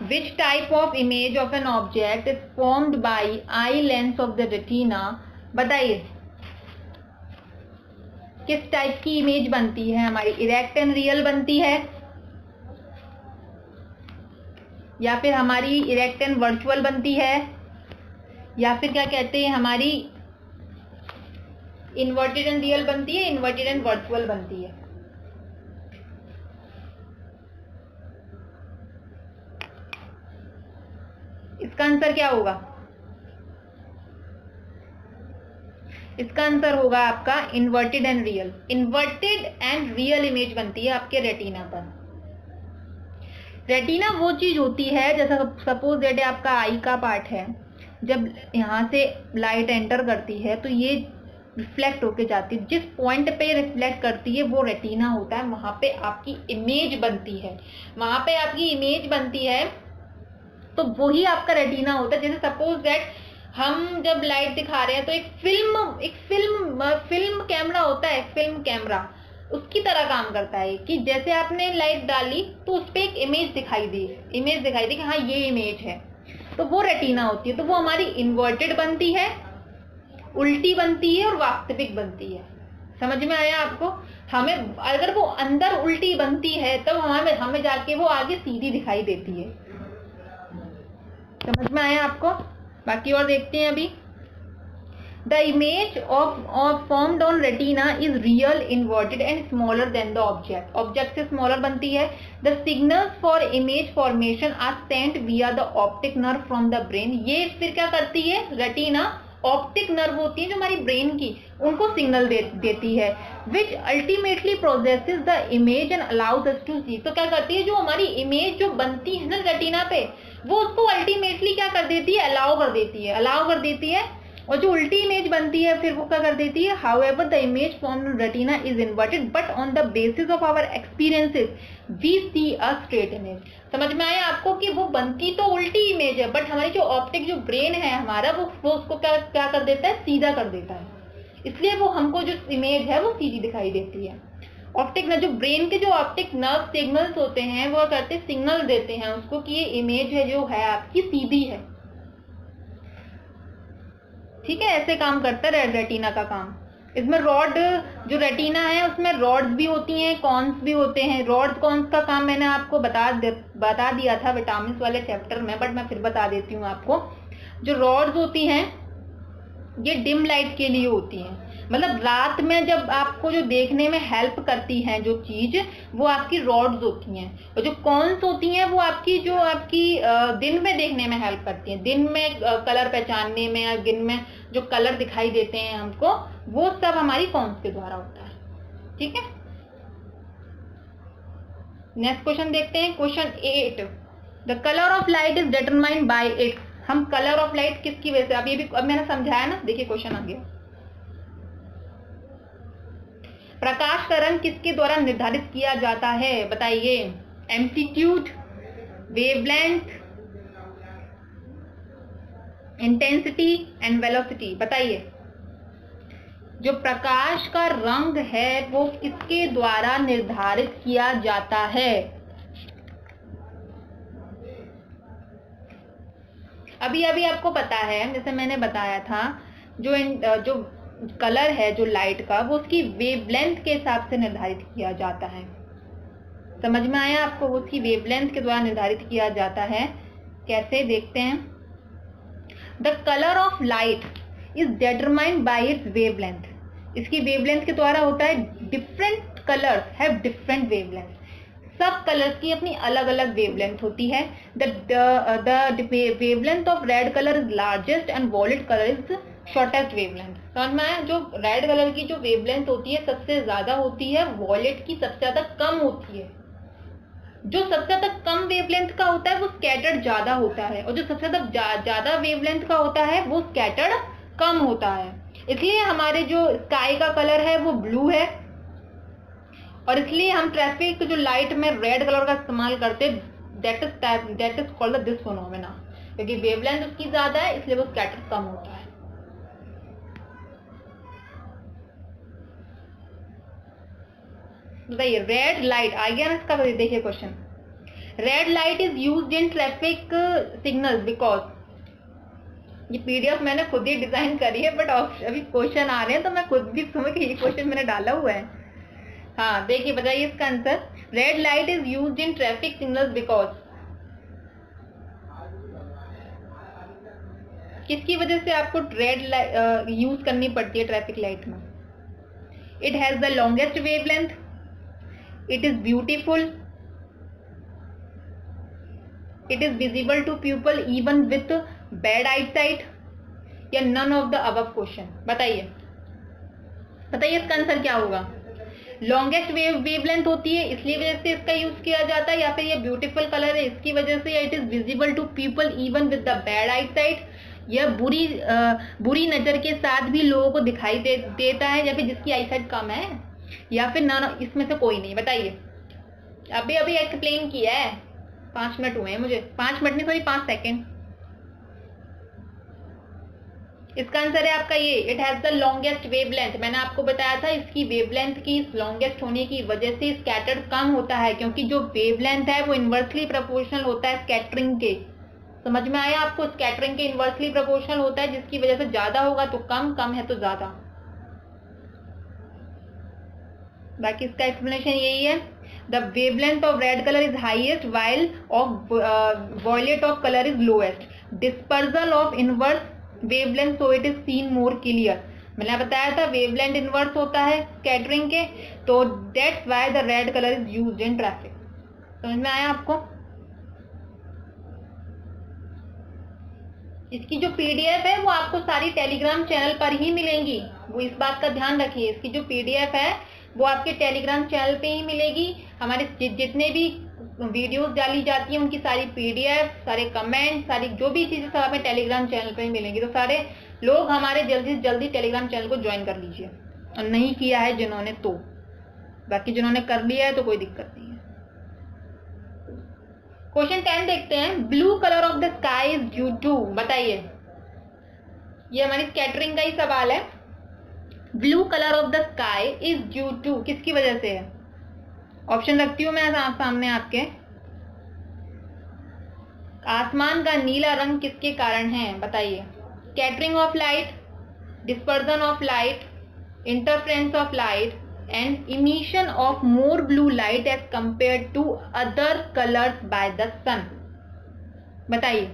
which type of image of an object is formed by eye lens of the retina. बताइए किस टाइप की इमेज बनती है हमारी? इरेक्ट एंड रियल बनती है, या फिर हमारी इरेक्ट एंड वर्चुअल बनती है, या फिर क्या कहते हैं हमारी इन्वर्टेड एंड रियल बनती है, इन्वर्टेड एंड वर्चुअल बनती है। इसका आंसर क्या होगा? इसका आंसर होगा आपका inverted and real. Inverted and real image बनती है आपके रेटिना पर। रेटिना वो चीज होती है, जैसा सपोज दैट आपका आई का पार्ट है, जब यहाँ से लाइट एंटर करती है तो ये रिफ्लेक्ट होके जाती है, जिस पॉइंट पे रिफ्लेक्ट करती है वो रेटिना होता है, वहां पे आपकी इमेज बनती है, वहां पे आपकी इमेज बनती है, तो वही आपका रेटिना होता है। जैसे सपोज दैट हम जब लाइट दिखा रहे हैं तो एक फिल्म कैमरा होता है, फिल्म कैमरा उसकी तरह काम करता है कि जैसे आपने लाइट डाली तो उस पर एक इमेज दिखाई दी कि हाँ ये इमेज है, तो वो रेटिना होती है। तो वो हमारी इन्वर्टेड बनती है, उल्टी बनती है और वास्तविक बनती है। समझ में आया आपको? हमें अगर वो अंदर उल्टी बनती है तब हमें जाके वो आगे सीधी दिखाई देती है। समझ में आया आपको? बाकी और देखते हैं अभी। The image of formed on retina is real, inverted and smaller than the object. Object से smaller बनती है। The signals for image formation are sent via the optic nerve from the brain. ये फिर क्या करती है? रेटिना ऑप्टिक नर्व होती है जो हमारी ब्रेन की, उनको सिग्नल देती है, which ultimately processes the image and allows us to see. तो क्या करती है? जो हमारी इमेज जो बनती है ना रेटिना पे, वो उसको अल्टीमेटली क्या कर देती है? अलाउ कर देती है और जो उल्टी इमेज बनती है फिर वो क्या कर देती है, however the image formed in retina is inverted but on the basis of our experiences we see a straight image. समझ में आया आपको कि वो बनती तो उल्टी इमेज है, बट हमारी जो ऑप्टिक जो ब्रेन है हमारा वो उसको क्या कर देता है, सीधा कर देता है, इसलिए वो हमको जो इमेज है वो सीधी दिखाई देती है। ऑप्टिक न जो ब्रेन के जो ऑप्टिक नर्व सिग्नल्स होते हैं वो करते सिग्नल देते हैं उसको कि ये इमेज है जो है आपकी सीधी है। ठीक है, ऐसे काम करता है रेटिना का काम। इसमें रॉड, जो रेटिना है उसमें रॉड्स भी होती हैं, कॉन्स भी होते हैं। रॉड कॉन्स का काम मैंने आपको बता दिया था विटामिन वाले चैप्टर में, बट मैं फिर बता देती हूँ आपको। जो रॉड्स होती हैं ये डिम लाइट के लिए होती हैं, मतलब रात में जब आपको जो देखने में हेल्प करती हैं जो चीज, वो आपकी रॉड्स होती हैं। और जो कॉन्स होती हैं वो आपकी दिन में देखने में हेल्प करती हैं, दिन में कलर पहचानने में, या दिन में जो कलर दिखाई देते हैं हमको, वो सब हमारी कॉन्स के द्वारा होता है। ठीक है, नेक्स्ट क्वेश्चन देखते हैं। Question 8, the colour of light is determined by it's. हम कलर ऑफ लाइट किसकी वजह से, अब मैंने समझाया ना, देखिए क्वेश्चन आ गया। प्रकाश का रंग किसके द्वारा निर्धारित किया जाता है, बताइए। Amplitude, wavelength, intensity and velocity, बताइए। जो प्रकाश का रंग है वो किसके द्वारा निर्धारित किया जाता है। अभी आपको पता है, जैसे मैंने बताया था, जो कलर है जो लाइट का, वो उसकी वेवलेंथ के हिसाब से निर्धारित किया जाता है। समझ में आया आपको, वो उसकी वेवलेंथ के द्वारा निर्धारित किया जाता है। कैसे, देखते हैं। The colour of light is determined by its wavelength. इसकी वेवलेंथ के द्वारा होता है। Different colours have different wavelength. सब कलर्स की अपनी अलग अलग वेवलेंथ होती है। The wavelength of red colour is largest and violet colour is shortest wavelength. समझ में आया, जो रेड कलर की जो वेवलेंथ होती है सबसे ज्यादा होती है, वॉयलेट की सबसे ज्यादा कम होती है। जो सबसे ज्यादा कम वेवलेंथ का होता है वो स्कैटर्ड ज्यादा होता है, और जो सबसे ज्यादा वेवलेंथ का होता है वो स्कैटर्ड कम होता है। इसलिए हमारे जो स्काई का कलर है वो ब्लू है, और इसलिए हम ट्रैफिक जो लाइट में रेड कलर का इस्तेमाल करते, that is called this phenomena, क्योंकि वेवलेंथ उसकी ज्यादा है इसलिए वो स्कैटर कम होता है। बताइए, रेड लाइट आ गया ना इसका, देखिए question. Red light is used in traffic signal because, ये पीडीएफ मैंने खुद ही डिजाइन करी है, बट अभी क्वेश्चन आ रहे हैं तो मैं खुद भी समझ के ये क्वेश्चन मैंने डाला हुआ है। हाँ देखिए, बताइए इसका answer. Red light is used in traffic signals because, किसकी वजह से आपको रेड लाइट यूज करनी पड़ती है ट्रैफिक लाइट में। It has the longest wavelength, it is beautiful, it is visible to people even with bad eyesight, या none of the above question। बताइए इसका आंसर क्या होगा। लॉन्गेस्ट वेवलेंथ होती है इसलिए वजह से इसका यूज किया जाता है, या फिर ये ब्यूटीफुल कलर है इसकी वजह से, या it is visible to people even with the bad eyesight, यह बुरी नजर के साथ भी लोगों को दिखाई देता है, या फिर जिसकी आईसाइट कम है, या फिर ना इसमें से कोई नहीं। बताइए, अभी एक्सप्लेन किया है, 5 मिनट हुए हैं मुझे, 5 मिनट नहीं सॉरी 5 सेकेंड। इसका आंसर है आपका ये, it has the longest wavelength. मैंने आपको बताया था इसकी वेवलेंथ की लॉन्गेस्ट होने की वजह से स्कैटर्ड कम होता है, क्योंकि जो वेवलेंथ है वो इनवर्सली प्रोपोर्शनल होता है स्कैटरिंग के। समझ में आया आपको, स्कैटरिंग के इनवर्सली प्रोपोर्शनल होता है, जिसकी वजह से ज्यादा होगा तो कम, कम है तो ज्यादा। बाकी इसका एक्सप्लेनेशन यही है। The wavelength of red colour is highest while of violet of colour is lowest. Dispersal of inverse wavelength so it is seen more clear. मैंने बताया था वेवलेंथ इनवर्स होता है स्कैटरिंग के, तो that's why the red colour is used in traffic. समझ में आया आपको। इसकी जो पीडीएफ है वो आपको सारी टेलीग्राम चैनल पर ही मिलेंगी, वो इस बात का ध्यान रखिए। इसकी जो पीडीएफ है वो आपके टेलीग्राम चैनल पे ही मिलेगी। हमारे जितने भी वीडियोस डाली जाती हैं उनकी सारी PDF, सारे कमेंट, सारी जो भी चीज़ें सब हमें टेलीग्राम चैनल पर ही मिलेंगी। तो सारे लोग हमारे जल्दी से जल्दी टेलीग्राम चैनल को ज्वाइन कर लीजिए, और नहीं किया है जिन्होंने तो, बाकी जिन्होंने कर लिया है तो कोई दिक्कत नहीं है। क्वेश्चन 10 देखते हैं। Blue colour of the sky is due to, बताइए, ये हमारी स्कैटरिंग का ही सवाल है। Blue colour of the sky is due to, किसकी वजह से है? ऑप्शन रखती हूं मैं सामने आपके। आसमान का नीला रंग किसके कारण है, बताइए। Scattering of light, dispersion of light, interference of light and emission of more blue light as compared to other colors by the sun, बताइए।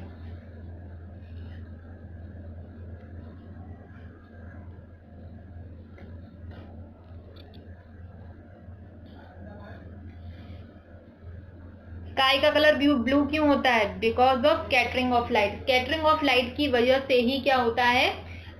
स्काई का कलर ब्लू क्यों होता है? Because of scattering of light. Scattering of light की वजह से ही क्या होता है,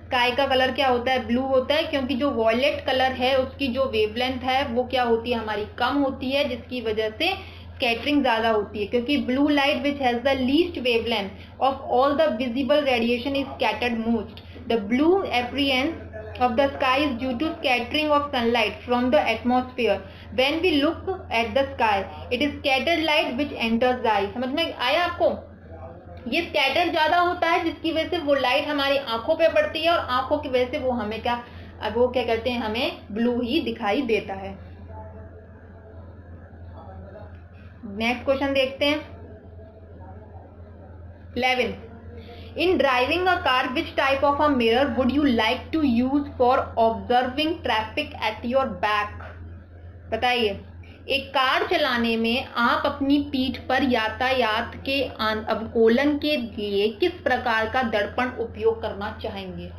स्काई का कलर क्या होता है, ब्लू होता है, क्योंकि जो वॉयलेट कलर है उसकी जो वेवलेंथ है वो क्या होती है, हमारी कम होती है, जिसकी वजह से स्कैटरिंग ज्यादा होती है। क्योंकि blue light which has the least wavelength of all the visible radiation is scattered most. The blue appearance of the sky is due to scattering of sunlight from the atmosphere. When we look at the sky, it is scattered light which enters the eye. समझ में आया आपको? ये स्कैटर ज्यादा होता है, जिसकी वजह से वो लाइट हमारी आंखों पे पड़ती है, और आंखों की वजह से वो हमें क्या करते हैं, हमें ब्लू ही दिखाई देता है। नेक्स्ट क्वेश्चन देखते हैं। 11. In driving a car, which type of a mirror would you like to use for observing traffic at your back? बताइए। एक कार चलाने में आप अपनी पीठ पर यातायात के अवलोकन के लिए किस प्रकार का दर्पण उपयोग करना चाहेंगे?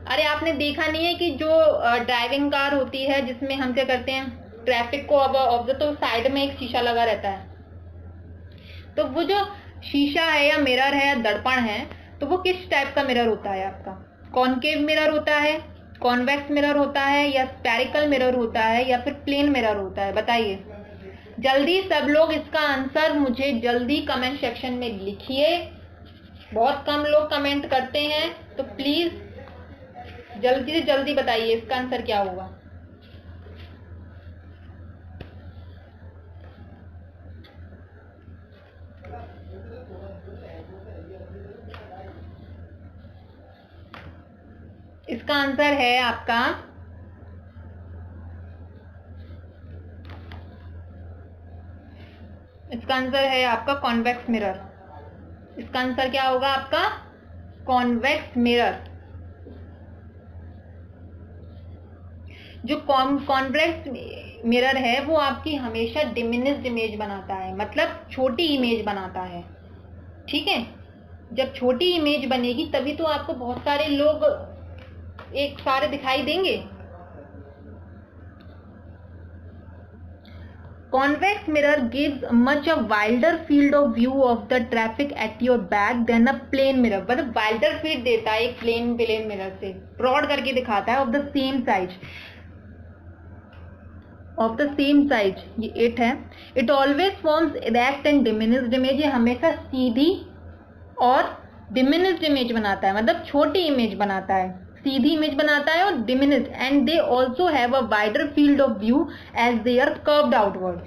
अरे आपने देखा नहीं है कि जो ड्राइविंग कार होती है जिसमें हम क्या करते हैं, ट्रैफिक को ऑब्जर्व, तो साइड में एक शीशा लगा रहता है, तो वो जो शीशा है या मिरर है या दर्पण है, तो वो किस टाइप का मिरर होता है आपका? कॉनकेव मिरर होता है, कॉन्वेक्स मिरर होता है, या स्फेरिकल मिरर होता है, या फिर प्लेन मिरर होता है? बताइए जल्दी सब लोग इसका आंसर मुझे जल्दी कमेंट सेक्शन में लिखिए। बहुत कम लोग कमेंट करते हैं, तो प्लीज जल्दी से जल्दी बताइए इसका आंसर क्या होगा। इसका आंसर है आपका कॉन्वेक्स मिरर। इसका आंसर क्या होगा आपका? Convex mirror. जो कॉन्वेक्स मिरर है वो आपकी हमेशा डिमिनिश्ड इमेज बनाता है, मतलब छोटी इमेज बनाता है, ठीक है। जब छोटी इमेज बनेगी तभी तो आपको बहुत सारे लोग एक सारे दिखाई देंगे। Convex mirror gives much a wider field of view of the traffic at your back than a plane mirror. मतलब wider field देता है एक प्लेन mirror से, broad करके दिखाता है, of the same size, ये 8 है। It always forms erect and diminished image, ये हमेशा सीधी और diminished image बनाता है, मतलब छोटी इमेज बनाता है, सीधी इमेज बनाता है और diminished, and they also have a wider field of view as they are curved outward.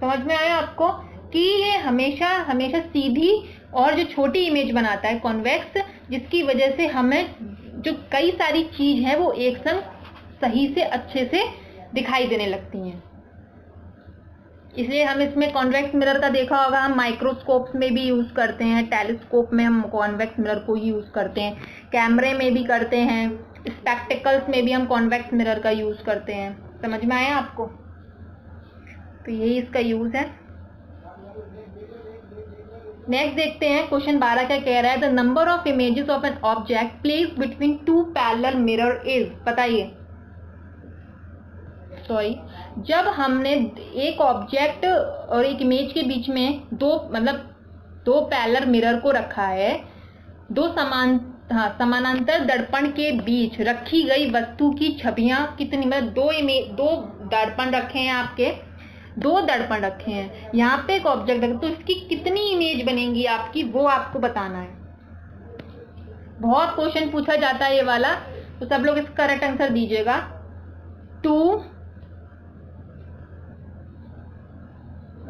समझ में आया आपको कि ये हमेशा सीधी और जो छोटी इमेज बनाता है कॉन्वेक्स, जिसकी वजह से हमें जो कई सारी चीज है वो एक संग सही से अच्छे से दिखाई देने लगती हैं। इसलिए हम इसमें कॉन्वेक्स मिरर का देखा होगा, हम माइक्रोस्कोप्स में भी यूज करते हैं, टेलीस्कोप में हम कॉन्वेक्स मिरर को ही यूज करते हैं, कैमरे में भी करते हैं, स्पेक्टिकल्स में भी हम कॉन्वेक्स मिरर का यूज करते हैं। समझ में आया आपको? तो यही इसका यूज है। नेक्स्ट देखते हैं क्वेश्चन 12 क्या कह रहा है। The number of images of an object placed between two parallel mirror is, बताइए। जब हमने एक ऑब्जेक्ट और एक इमेज के बीच में दो पैरेलल मिरर को रखा है, दो समानांतर दर्पण के बीच रखी गई वस्तु की छवियां कितनी, मतलब दो दर्पण रखे हैं आपके, दो दर्पण रखे हैं, यहाँ पे एक ऑब्जेक्ट रखा, तो इसकी कितनी इमेज बनेंगी आपकी, वो आपको बताना है। बहुत क्वेश्चन पूछा जाता है ये वाला, तो सब लोग इसका करेक्ट आंसर दीजिएगा। 2,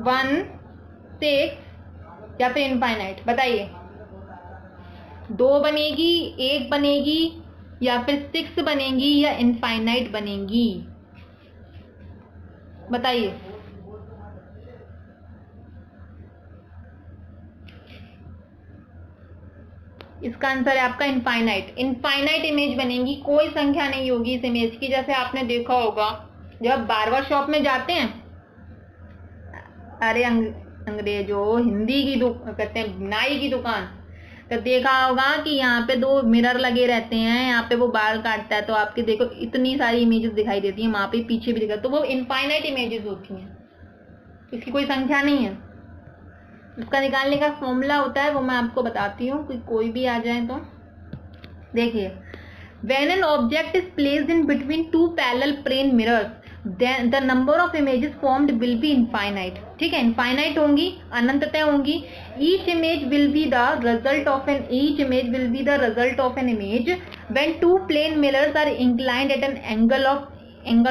1, 6 या फिर इनफाइनाइट, बताइए। 2 बनेगी, 1 बनेगी, या फिर 6 बनेगी, या इनफाइनाइट बनेगी, बताइए। इसका आंसर है आपका इनफाइनाइट। इनफाइनाइट इमेज बनेगी, कोई संख्या नहीं होगी इस इमेज की। जैसे आपने देखा होगा जब बार्बर शॉप में जाते हैं, अरे अंग्रेजों, हिंदी की कहते हैं नाई की दुकान, तो देखा होगा कि यहाँ पे 2 मिरर लगे रहते हैं, यहाँ पे वो बाल काटता है, तो आपके देखो इतनी सारी इमेजेस दिखाई देती हैं, वहां पे पीछे भी दिखा, तो वो इनफाइनाइट इमेजेस होती हैं, इसकी कोई संख्या नहीं है। उसका निकालने का फॉर्मूला होता है, वो मैं आपको बताती हूँ, कोई भी आ जाए तो देखिए। When an object is placed in between 2 parallel plane mirrors, then the number of images formed will be infinite। ठीक है, इनफाइनाइट होंगी, अनंततः होंगी। Each image will be the result of an image when 2 plane mirrors are inclined at an angle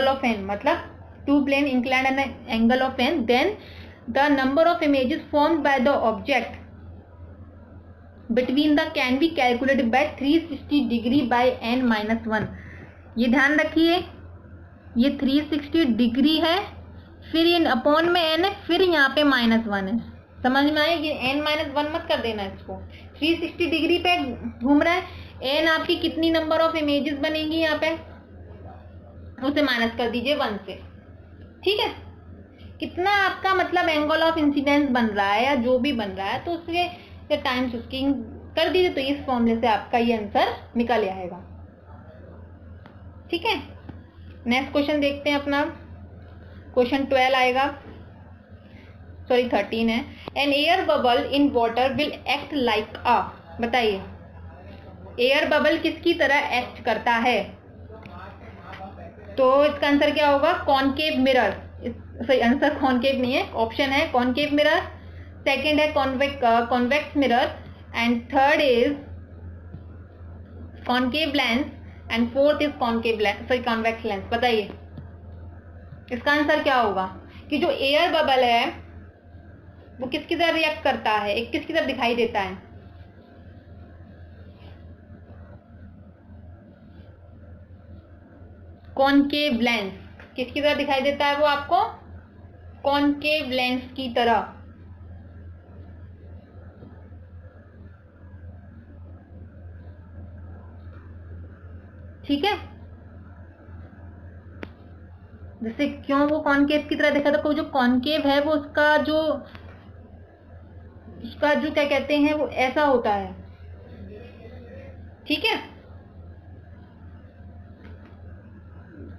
of n, मतलब 2 plane inclined at an angle of n, then the number of images formed by the object between the can be calculated by 360 degree by n minus 1। ये ध्यान रखिए, ये 360 डिग्री है, फिर ये अपॉन में n है, फिर यहाँ पे -1 है। समझ में आए? ये n-1 मत कर देना इसको। 360 डिग्री पे घूम रहा है, n आपकी कितनी नंबर ऑफ इमेजेस बनेंगी यहाँ पे, उसे माइनस कर दीजिए 1 से। ठीक है, कितना आपका मतलब एंगल ऑफ इंसिडेंस बन रहा है या जो भी बन रहा है, तो उसके टाइम्स उसकी कर दीजिए, तो इस फॉर्मूले से आपका ये आंसर निकल आएगा। ठीक है, नेक्स्ट क्वेश्चन देखते हैं अपना। क्वेश्चन 12 आएगा, सॉरी 13 है। An air bubble in water will act like a, बताइए एयर बबल किसकी तरह एक्ट करता है? तो इसका आंसर क्या होगा? Concave mirror. सही आंसर कॉनकेव नहीं है, ऑप्शन है कॉनकेव मिरर, सेकंड है convex mirror, and third is concave lens, and fourth is concave lens, sorry convex lens. बताइए इसका आंसर क्या होगा कि जो एयर बबल है वो किसकी तरह रिएक्ट करता है, एक किसकी तरह दिखाई देता है? Concave lens. किसकी तरह दिखाई देता है वो आपको? कॉनकेव लेंस की तरह। ठीक है, जैसे क्यों वो कॉनकेव की तरह देखा था? जो कॉनकेव है वो उसका जो क्या कहते हैं वो ऐसा होता है। ठीक है,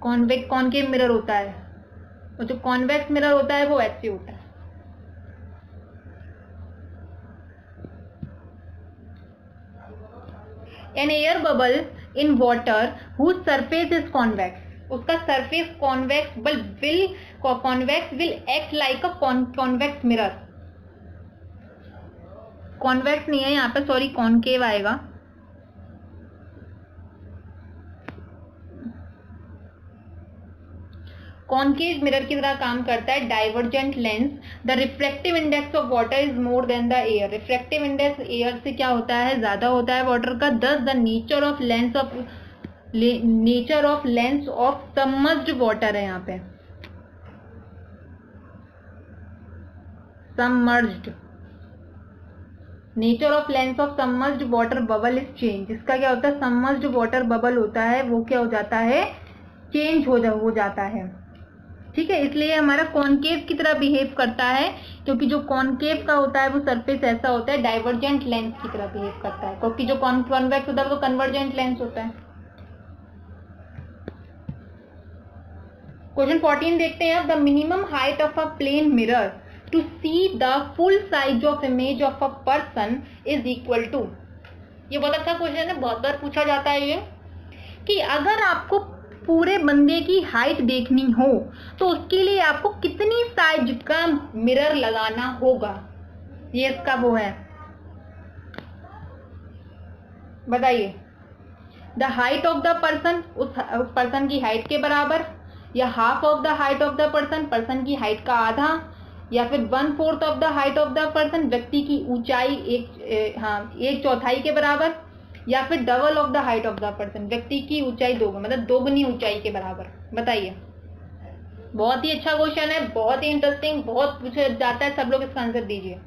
कॉनकेव मिरर होता है, और जो कॉन्वेक्स मिरर होता है वो ऐसे होता है। An air bubble in water whose surface is convex, उसका surface convex will act like a convex mirror. Convex नहीं है यहाँ पे, सॉरी कॉनकेव आएगा। कॉनकेव मिरर की तरह काम करता है। Divergent lens, the refractive index of water is more than the air. Refractive index air से क्या होता है? ज्यादा होता है वाटर का। दस the nature of lens of submerged water है यहाँ पे, submerged. Nature of lens of submerged water bubble is change. इसका क्या होता है? सबमर्ज्ड वाटर बबल होता है वो क्या हो जाता है? चेंज हो जाता है। ठीक है, इसलिए हमारा कॉनकेव की तरह बिहेव करता है, क्योंकि जो कॉनकेव का होता है वो सरफेस ऐसा होता है। डाइवर्जेंट लेंस की तरह बिहेव करता है, क्योंकि जो कॉन्वेक्स होता है वो कन्वर्जेंट लेंस होता है। क्वेश्चन 14 देखते हैं। The minimum height of a plane mirror to see the full size of image of a person is equal to. ये बहुत अच्छा क्वेश्चन है, बहुत बार पूछा जाता है ये, कि अगर आपको पूरे बंदे की हाइट देखनी हो तो उसके लिए आपको कितनी साइज का मिरर लगाना होगा? ये इसका वो है, बताइए। The height of the person, उस पर्सन की हाइट के बराबर, या half of the height of the person, person की हाइट का आधा, या फिर 1/4 of the height of the person, व्यक्ति की ऊंचाई एक चौथाई के बराबर, या फिर double of the height of the person, व्यक्ति की ऊंचाई मतलब दोगुनी ऊंचाई के बराबर। बताइए। बहुत ही अच्छा क्वेश्चन है, बहुत ही इंटरेस्टिंग, बहुत पूछा जाता है, सब लोग इसका आंसर दीजिए।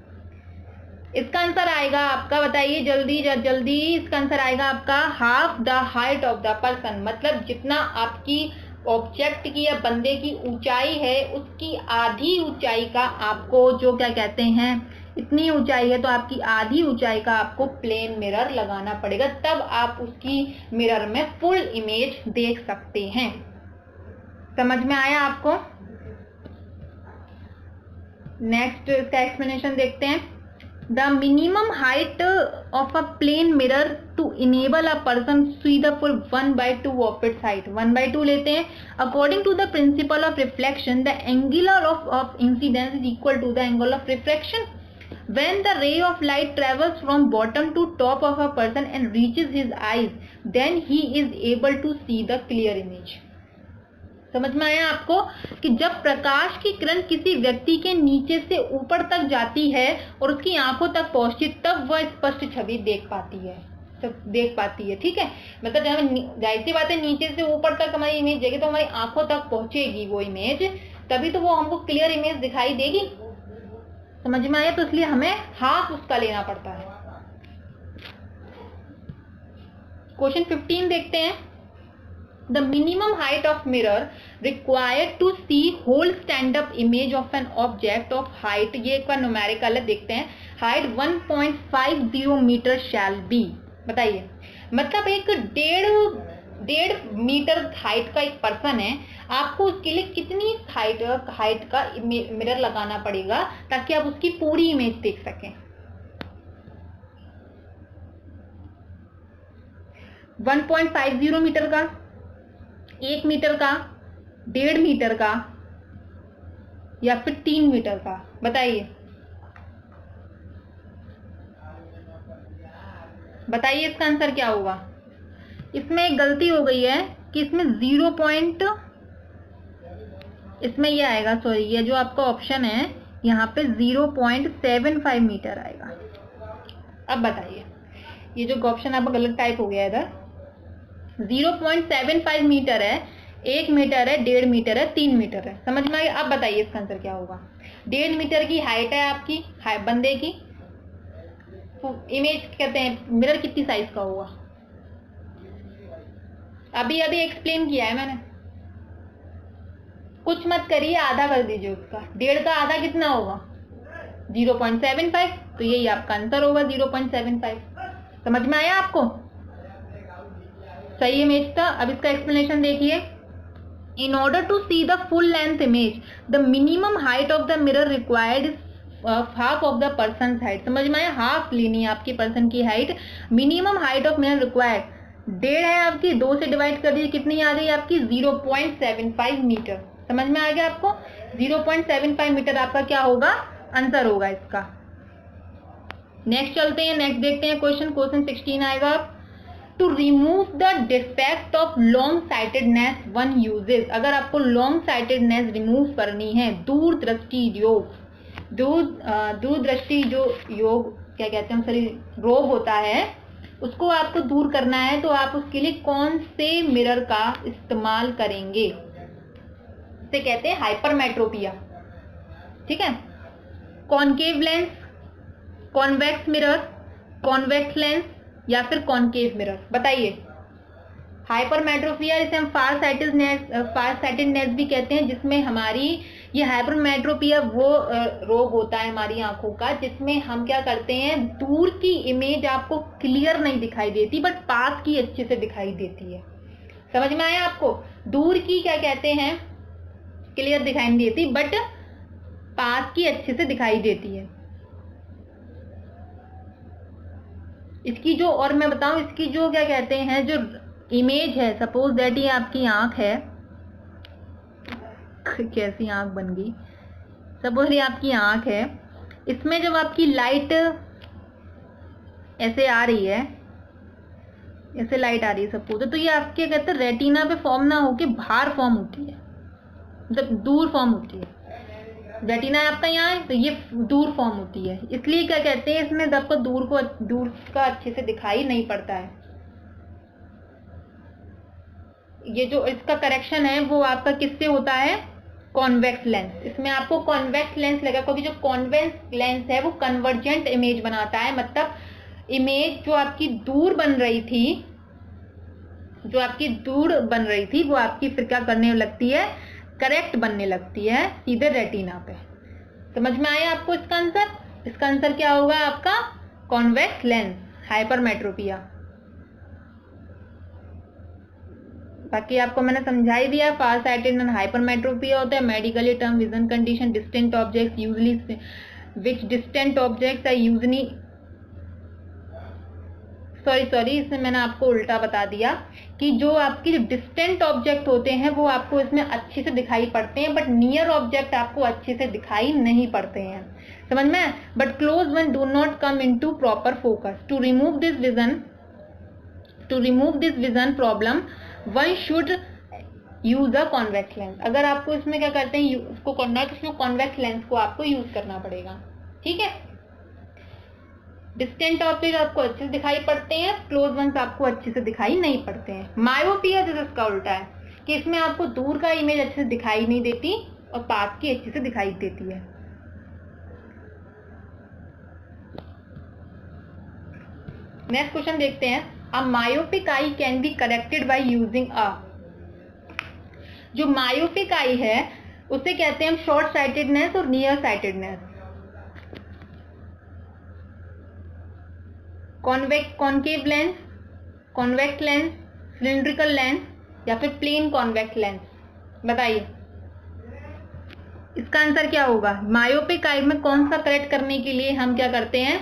इसका आंसर आएगा आपका, बताइए जल्दी जल्दी, इसका आंसर आएगा आपका half the height of the person, मतलब जितना आपकी ऑब्जेक्ट की या बंदे की ऊंचाई है उसकी आधी ऊंचाई का आपको जो क्या कहते हैं, इतनी ऊंचाई है तो आपकी आधी ऊंचाई का आपको प्लेन मिरर लगाना पड़ेगा, तब आप उसकी मिरर में फुल इमेज देख सकते हैं। समझ में आया आपको? नेक्स्ट इसका एक्सप्लेनेशन देखते हैं। The minimum height of a plane mirror to enable a person to see the full 1/2 of its height. 1/2 लेते हैं। According to the principle of reflection, the angle of incidence is equal to the angle of refraction. When the ray of light travels from bottom to top of a person and reaches his eyes, then he is able to see the clear image. समझ में आया आपको कि जब प्रकाश की किरण किसी व्यक्ति के नीचे से ऊपर तक जाती है और उसकी आंखों तक पहुंचती, तब वह स्पष्ट छवि देख पाती है। ठीक है, मतलब जब जाहिर सी बात है नीचे से ऊपर तक हमारी इमेज जाएगी तो हमारी आंखों तक पहुंचेगी वो इमेज, तभी तो वो हमको क्लियर इमेज दिखाई देगी। समझ में आया? तो इसलिए हमें हाफ उसका लेना पड़ता है। क्वेश्चन 15 देखते हैं। The minimum height of mirror required to see whole stand-up image of an object of height, ये एक बार न्यूमेरिकल है, देखते हैं। Height 1.50 metre shall be। बताइए, मतलब एक 1.5 मीटर हाइट का एक पर्सन है, आपको उसके लिए कितनी हाइट का मिरर लगाना पड़ेगा ताकि आप उसकी पूरी इमेज देख सकें? 1.50 मीटर का, 1 मीटर का, 1.5 मीटर का, या फिर 3 मीटर का? बताइए बताइए इसका आंसर क्या होगा? इसमें एक गलती हो गई है कि इसमें इसमें ये आएगा, सॉरी, ये जो आपका ऑप्शन है यहाँ पे 0.75 मीटर आएगा। अब बताइए, ये जो ऑप्शन आपका गलत टाइप हो गया इधर। 0.75 मीटर है, 1 मीटर है, 1.5 मीटर है, 3 मीटर है। समझ में आ गया? अब बताइए इसका आंसर क्या होगा? 1.5 मीटर की हाइट है आपकी, बंदे की, तो इमेज कहते हैं मिरर कितनी साइज का होगा? अभी एक्सप्लेन किया है मैंने, कुछ मत करिए, आधा कर दीजिए उसका। 1.5 का आधा कितना होगा? 0.75, तो यही आपका आंसर होगा, 0.75। समझ में आया आपको? सही इमेज था। अब इसका एक्सप्लेनेशन देखिए। In order to see the full length image, the minimum height of the mirror required half of the person height. समझ में आया? हाफ लेनी है आपकी पर्सन की हाइट। Minimum height of mirror required 1.5 है आपकी, 2 से डिवाइड कर दीजिए, कितनी आ गई आपकी? 0.75 मीटर। समझ में आ गया आपको? 0.75 मीटर आपका क्या होगा? आंसर होगा इसका। नेक्स्ट चलते हैं, नेक्स्ट देखते हैं क्वेश्चन 16 आएगा। To remove the defect of long sightedness one uses. अगर आपको लॉन्ग साइटेडनेस रिमूव करनी है, दूरदृष्टि जो योग क्या कहते हैं, सॉरी, रोग होता है, उसको आपको दूर करना है, तो आप उसके लिए कौन से मिरर का इस्तेमाल करेंगे? इसे कहते हैं हाइपरमेट्रोपिया। ठीक है, concave lens, convex mirror, convex lens, या फिर कॉनकेव मिरर? बताइए। हाइपरमेट्रोपिया, जिसे हम फार साइटेडनेस भी कहते हैं, जिसमें हमारी ये हाइपरमेट्रोपिया वो रोग होता है हमारी आंखों का, जिसमें हम क्या करते हैं, दूर की इमेज आपको क्लियर नहीं दिखाई देती, बट पास की अच्छे से दिखाई देती है। समझ में आया आपको? दूर की क्या कहते हैं, क्लियर दिखाई नहीं देती, बट पास की अच्छे से दिखाई देती है। इसकी जो, और मैं बताऊं, इसकी जो क्या कहते हैं, जो इमेज है, सपोज दैट ये आपकी आंख है, कैसी आंख बन गई, सपोज ये आपकी आंख है, इसमें जब आपकी लाइट ऐसे आ रही है, ऐसे लाइट आ रही है सपोज, तो ये आपके कहते हैं रेटिना पे फॉर्म ना होके बाहर फॉर्म होती है, मतलब दूर फॉर्म होती है। रेटिना आपका यहाँ है तो ये दूर फॉर्म होती है, इसलिए क्या कहते हैं इसमें आपको दूर का अच्छे से दिखाई नहीं पड़ता है। ये जो इसका करेक्शन है वो आपका किससे होता है, कॉन्वेक्स लेंस। इसमें आपको कॉन्वेक्स लेंस लगा, क्योंकि जो कॉन्वेक्स लेंस है वो कन्वर्जेंट इमेज बनाता है, मतलब इमेज जो आपकी दूर बन रही थी, वो आपकी फिर क्या करने लगती है, करेक्ट बनने लगती है सीधे रेटिना पे। समझ में आया आपको इसका आंसर? इसका आंसर क्या होगा आपका, कॉन्वेक्स लेंस, हाइपरमेट्रोपिया। बाकी आपको मैंने समझा ही दिया, फार साइटेड एंड हाइपरमेट्रोपिया होता है medically term vision condition, distant objects usually which distant objects are usually sorry इसमें मैंने आपको उल्टा बता दिया कि जो आपके जो डिस्टेंट ऑब्जेक्ट होते हैं वो आपको इसमें अच्छे से दिखाई पड़ते हैं, बट नियर ऑब्जेक्ट आपको अच्छे से दिखाई नहीं पड़ते हैं। समझ में? But close one do not come into proper focus. To remove this vision problem one should use a convex lens. अगर आपको इसमें क्या करते हैं, उसको करना है तो उसमें कॉन्वेक्स लेंस को आपको यूज करना पड़ेगा। ठीक है, डिस्टेंट ऑब्जेक्ट आपको अच्छे से दिखाई पड़ते हैं, क्लोज वंस आपको अच्छे से दिखाई नहीं पड़ते हैं। मायोपिया जो इसका उल्टा है कि इसमें आपको दूर का इमेज अच्छे से दिखाई नहीं देती और पास की अच्छे से दिखाई देती है। नेक्स्ट क्वेश्चन देखते हैं। अ myopic I can be corrected by using a. जो मायोपिक आई है उसे कहते हैं हम शॉर्ट साइटेडनेस और near sightedness. Concave lens, convex lens, cylindrical lens या फिर प्लेन कॉन्वेक्स लेंस, बताइए इसका आंसर क्या होगा। मायोपिक आई में कौन सा करेक्ट करने के लिए हम क्या करते हैं,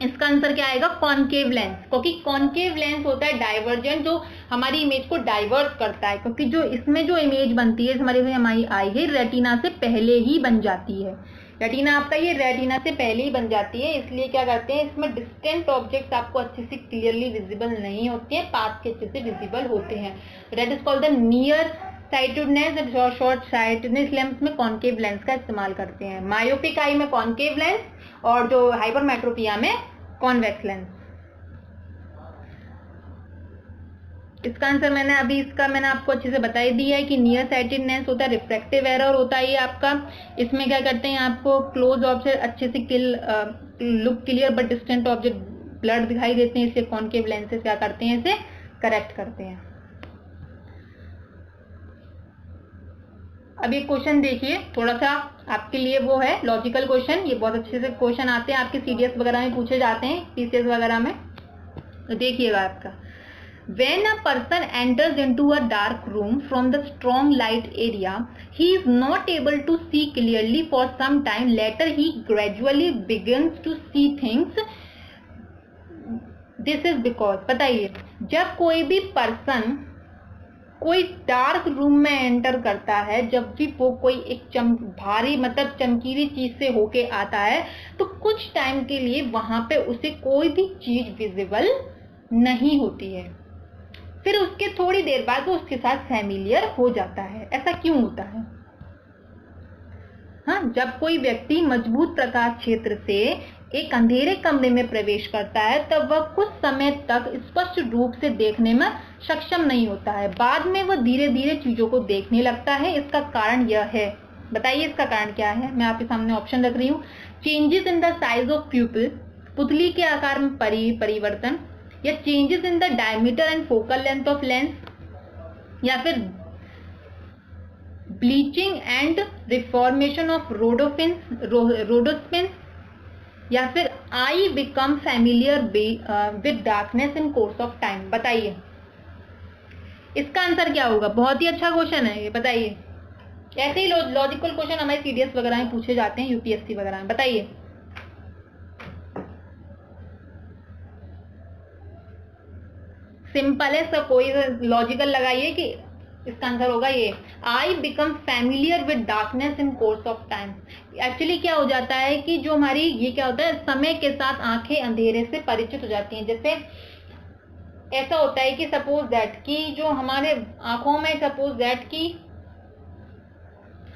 इसका आंसर क्या आएगा, कॉन्केव लेंस, क्योंकि कॉन्केव लेंस होता है डाइवर्जेंट, जो हमारी इमेज को डाइवर्ट करता है, क्योंकि जो इसमें जो इमेज बनती है हमारी आई है रेटिना से पहले ही बन जाती है। रेटिना आपका ये रेटिना से पहले ही बन जाती है, इसलिए क्या करते हैं इसमें डिस्टेंट ऑब्जेक्ट्स आपको अच्छे से क्लियरली विजिबल नहीं होते हैं, पास के अच्छे से विजिबल होते हैं। That is called the near sightedness and short sightedness lens में कॉन्केव लेंस का इस्तेमाल करते हैं। मायोपिक आई में कॉन्केव लेंस और जो हाइपरमेट्रोपिया में कॉन्वेक्स लेंस। इसका आंसर मैंने आपको अच्छे से बता ही दिया है कि नियर साइटेडनेस होता है रिफ्रैक्टिव एरर होता है ये आपका। इसमें क्या करते हैं आपको क्लोज ऑब्जेक्ट अच्छे से look clear but distant object blood दिखाई देते हैं, इससे कॉन्केव लेंसेज क्या करते हैं, इसे करेक्ट करते हैं। अब ये क्वेश्चन देखिए, थोड़ा सा आपके लिए वो है लॉजिकल क्वेश्चन, ये बहुत अच्छे से क्वेश्चन आते हैं आपके सीडीएस वगैरह में पूछे जाते हैं, पीसीएस वगैरह में, तो देखिएगा आपका। When a person enters into a dark room from the strong light area, he is not able to see clearly for some time. Later, he gradually begins to see things. This is because, बताइए, जब कोई भी पर्सन कोई डार्क रूम में एंटर करता है, जब भी वो कोई एक भारी मतलब चमकीली चीज से होके आता है, तो कुछ टाइम के लिए वहां पे उसे कोई भी चीज विजिबल नहीं होती है, फिर उसके थोड़ी देर बाद वो उसके साथ फैमिलियर हो जाता है। ऐसा क्यों होता है? हाँ, जब कोई व्यक्ति मजबूत प्रकाश क्षेत्र से एक अंधेरे कमरे में प्रवेश करता है तब वह कुछ समय तक स्पष्ट रूप से देखने में सक्षम नहीं होता है, बाद में वह धीरे धीरे चीजों को देखने लगता है। इसका कारण यह है, बताइए इसका कारण क्या है। मैं आपके सामने ऑप्शन रख रही हूँ। Changes in the size of प्यूपिल, पुतली के आकार में परिवर्तन, या changes in the diameter and focal length of lens, या फिर ब्लीचिंग एंड रिफॉर्मेशन ऑफ रोडोस्पिन्स, या फिर I become familiar with darkness in course of time. बताइए इसका आंसर क्या होगा। बहुत ही अच्छा क्वेश्चन है ये, बताइए। ऐसे ही लॉजिकल क्वेश्चन हमारे सीडीएस वगैरह में पूछे जाते हैं, यूपीएससी वगैरह में। बताइए सिंपल है, सब कोई लॉजिकल लगाइए कि इसका आंसर होगा ये। I become familiar with darkness in course of time. Actually क्या हो जाता है कि जो हमारी ये क्या होता है, समय के साथ आंखें अंधेरे से परिचित हो जाती हैं। जैसे ऐसा होता है कि सपोज दैट कि जो हमारे आंखों में, सपोज दैट कि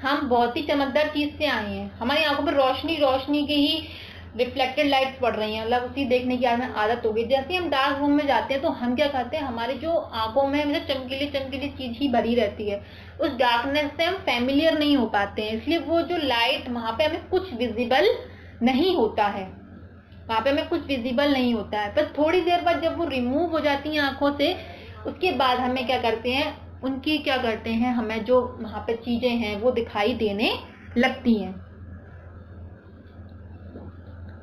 हम बहुत ही चमकदार चीज से आए हैं, हमारी आंखों पर रोशनी रोशनी की ही रिफ्लेक्टेड लाइट्स पड़ रही हैं, मतलब उसी देखने की आदत हो गई। जैसे हम डार्क रूम में जाते हैं तो हम क्या करते हैं, हमारे जो आंखों में मतलब चमकीली चमकीली चीज ही भरी रहती है, उस डार्कनेस से हम फैमिलियर नहीं हो पाते हैं, इसलिए वो जो लाइट वहां पे हमें कुछ विजिबल नहीं होता है, वहां पे हमें कुछ विजिबल नहीं होता है। पर थोड़ी देर बाद जब वो रिमूव हो जाती हैं आंखों से, उसके बाद हमें क्या करते हैं, उनकी क्या करते हैं, हमें जो वहां पे चीजें हैं वो दिखाई देने लगती हैं।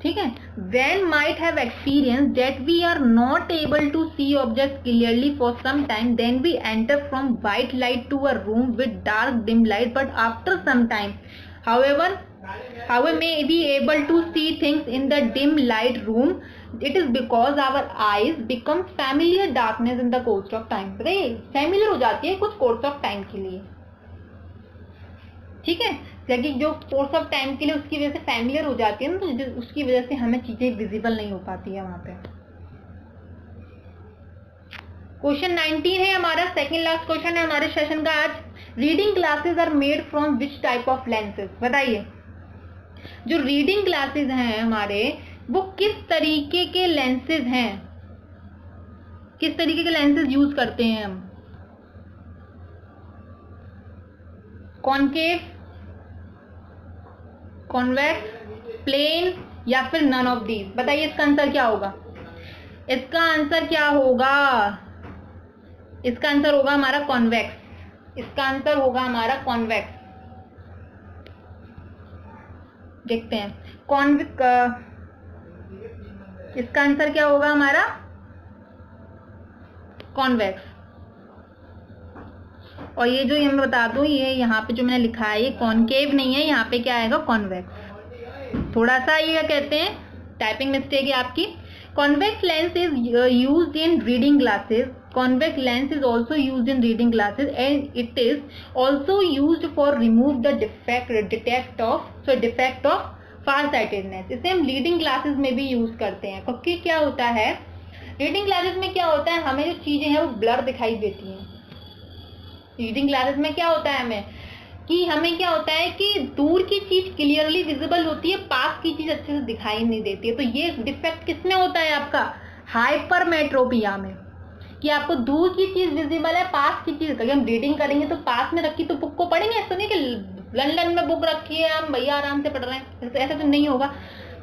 ठीक है, when might have experienced that we are not able to see objects clearly for some time, then we enter from white light to a room with dark dim light, but after some time however may be able to see things in the dim light room, it is because our eyes become familiar darkness in the course of time। familiar हो जाती है कुछ course of time के लिए, ठीक है, लेकिन जो कोर्स ऑफ टाइम के लिए उसकी वजह से फैमिलियर हो जाती है ना, तो उसकी वजह से हमें चीजें विजिबल नहीं हो पाती है वहां पे। क्वेश्चन 19 है हमारा, सेकंड लास्ट क्वेश्चन है हमारे सेशन का आज। Reading glasses are made from which type of lenses. बताइए, जो रीडिंग ग्लासेस हैं हमारे, वो किस तरीके के लेंसेज हैं, किस तरीके के लेंसेज यूज करते हैं हम? कॉनकेव, कॉन्वेक्स, प्लेन, या फिर नन ऑफ दीज? बताइए इसका आंसर क्या होगा? इसका आंसर क्या होगा? इसका आंसर होगा हमारा कॉन्वेक्स। इसका आंसर होगा हमारा कॉन्वेक्स। देखते हैं इसका आंसर क्या होगा हमारा? कॉन्वेक्स। और ये जो मैं बता दूं, ये यहाँ पे जो मैंने लिखा है ये कॉनकेव नहीं है, यहाँ पे क्या आएगा? कॉन्वेक्स। थोड़ा सा ये कहते हैं टाइपिंग मिस्टेक है आपकी। Convex lens is used in reading glasses. Convex lens is also used in reading glasses and it is also used for remove the defect of far sightedness. इसे हम रीडिंग ग्लासेस में भी यूज करते हैं, क्योंकि क्या होता है, रीडिंग ग्लासेस में क्या होता है, हमें जो चीजें हैं वो ब्लर दिखाई देती हैं। रीडिंग ग्लासेस में क्या होता है हमें क्या होता है कि दूर की चीज क्लियरली विजिबल होती है, पास की चीज अच्छे से दिखाई नहीं देती है। तो ये डिफेक्ट किसमें होता है आपका? हाइपरमेट्रोपिया में, कि आपको दूर की चीज विजिबल है, पास की चीज, हम रीडिंग करेंगे तो पास में रखी तो बुक को पढ़ेंगे। ऐसा नहीं कि लंदन में बुक रखी है, हम भैया आराम से पढ़ रहे हैं, ऐसा तो नहीं होगा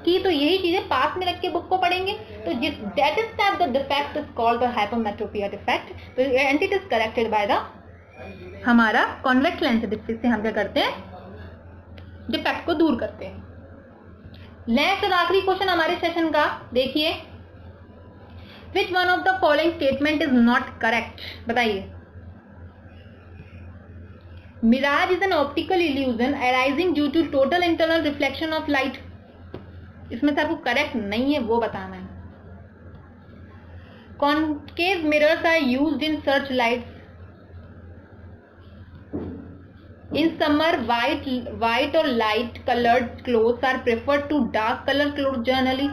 कि तो यही चीजें पास में रख के बुक को पढ़ेंगे। तो जिस that is the defect is called the hypermetropia defect. तो and it is corrected by the हमारा कॉन्वेक्स लेंस। डिफेक्ट से हम क्या करते हैं? डिफेक्ट को दूर करते हैं। नेक्स्ट और आखिरी क्वेश्चन हमारे सेशन का देखिए, which one of the following statement is not correct? बताइए। Mirage is an optical illusion arising due to total internal reflection of light. इसमें से आपको करेक्ट नहीं है वो बताना है। Concave mirrors are used in search lights. In summer, white or light colored clothes are preferred to dark color clothes generally।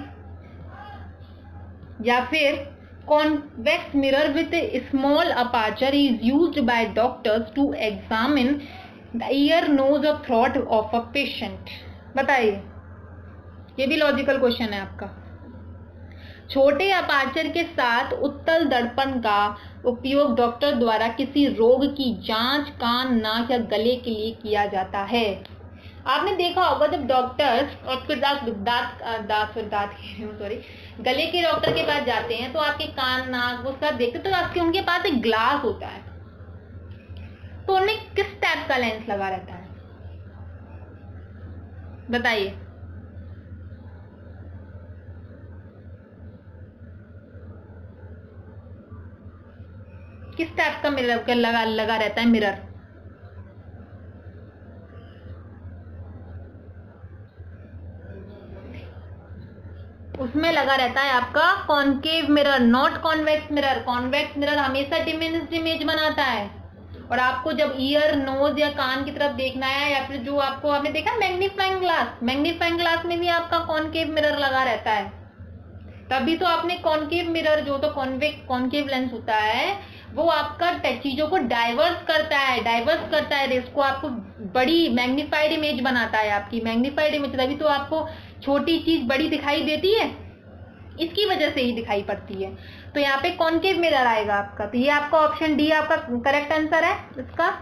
या फिर convex mirror with a small aperture is used by doctors to examine the ear, nose or throat of a patient। बताइए, ये भी लॉजिकल क्वेश्चन है आपका। छोटे अपार्चर के साथ उत्तल दर्पण का उपयोग डॉक्टर द्वारा किसी रोग की जांच कान, नाक या गले के लिए किया जाता है। आपने देखा होगा जब डॉक्टर्स और फिर गले के डॉक्टर के पास जाते हैं तो आपके कान, नाक वो सब देखते, तो आपके उनके पास एक ग्लास होता है, तो उनमें किस टाइप का लेंस लगा रहता है? बताइए। किस टाइप का मिरर लगा रहता है? मिरर उसमें लगा रहता है आपका concave mirror, not convex mirror. Convex mirror हमेशा डिमिनिश्ड इमेज बनाता है, और आपको जब ईयर, नोज या कान की तरफ देखना है, या फिर जो आपको आपने देखा मैग्नीफाइंग ग्लास, मैग्नीफाइंग ग्लास में भी आपका कॉनकेव मिरर लगा रहता है। तभी तो आपने कॉनकेव मिरर, जो तो कॉनकेव लेंस होता है, वो आपका चीजों को डाइवर्स करता है रेस को, आपको बड़ी मैग्नीफाइड इमेज बनाता है, आपकी मैग्नीफाइड इमेज। तभी तो आपको छोटी चीज बड़ी दिखाई देती है, इसकी वजह से ही दिखाई पड़ती है। तो यहाँ पे कॉनकेव मिरर आएगा आपका। तो ये आपका ऑप्शन डी आपका करेक्ट आंसर है इसका।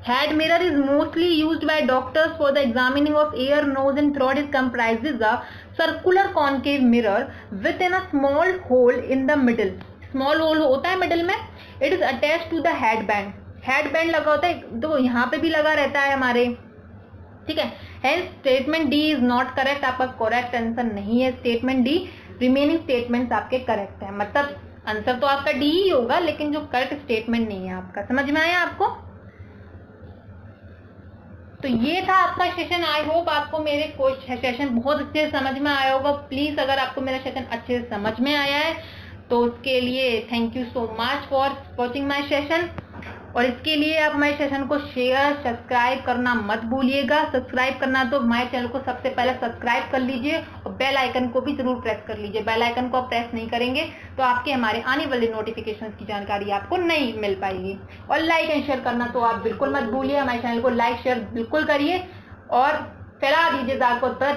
Head mirror is mostly used by doctors for the examining of ear, nose and throat. It comprises a circular concave mirror within a small hole in the middle. Small hole होता है middle में. It is attached to the headband. Headband लगा होता है, तो यहाँ पे भी लगा रहता है हमारे, ठीक है। Hence statement D is not correct. आपका correct आंसर नहीं है statement D. Remaining statements आपके correct है, मतलब आंसर तो आपका D ही होगा, लेकिन जो correct statement नहीं है आपका। समझ में आया आपको? तो ये था आपका सेशन। आई होप आपको मेरे सेशन बहुत अच्छे से समझ में आया होगा। प्लीज अगर आपको मेरा सेशन अच्छे से समझ में आया है तो उसके लिए thank you so much for watching my session. और इसके लिए आप हमारे सेशन को शेयर, सब्सक्राइब करना मत भूलिएगा। सब्सक्राइब करना तो हमारे चैनल को सबसे पहले सब्सक्राइब कर लीजिए, और बेल आइकन को भी जरूर प्रेस कर लीजिए। बेल आइकन को आप प्रेस नहीं करेंगे तो आपके हमारे आने वाले नोटिफिकेशंस की जानकारी आपको नहीं मिल पाएगी। और लाइक एंड शेयर करना तो आप बिल्कुल मत भूलिए। हमारे चैनल को लाइक शेयर बिल्कुल करिए और फैला दीजिए। आपको पता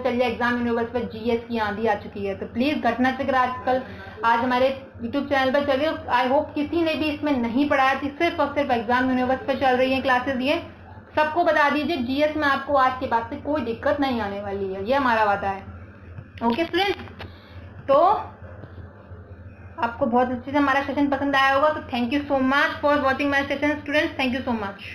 चलिए एग्जाम यूनिवर्स पर जीएस की आंधी आ चुकी है, तो प्लीज घटना चक्र आजकल आज हमारे यूट्यूब चैनल पर चलिए। आई होप किसी ने भी इसमें नहीं पढ़ा है, सिर्फ और सिर्फ एग्जाम यूनिवर्स पर चल रही है क्लासेस। ये सबको बता दीजिए, जीएस में आपको आज के बाद से कोई दिक्कत नहीं आने वाली है, ये हमारा वादा है। ओके स्टूडेंट्स, तो आपको बहुत अच्छे से हमारा सेशन पसंद आया होगा। तो thank you so much for watching my session students, thank you so much.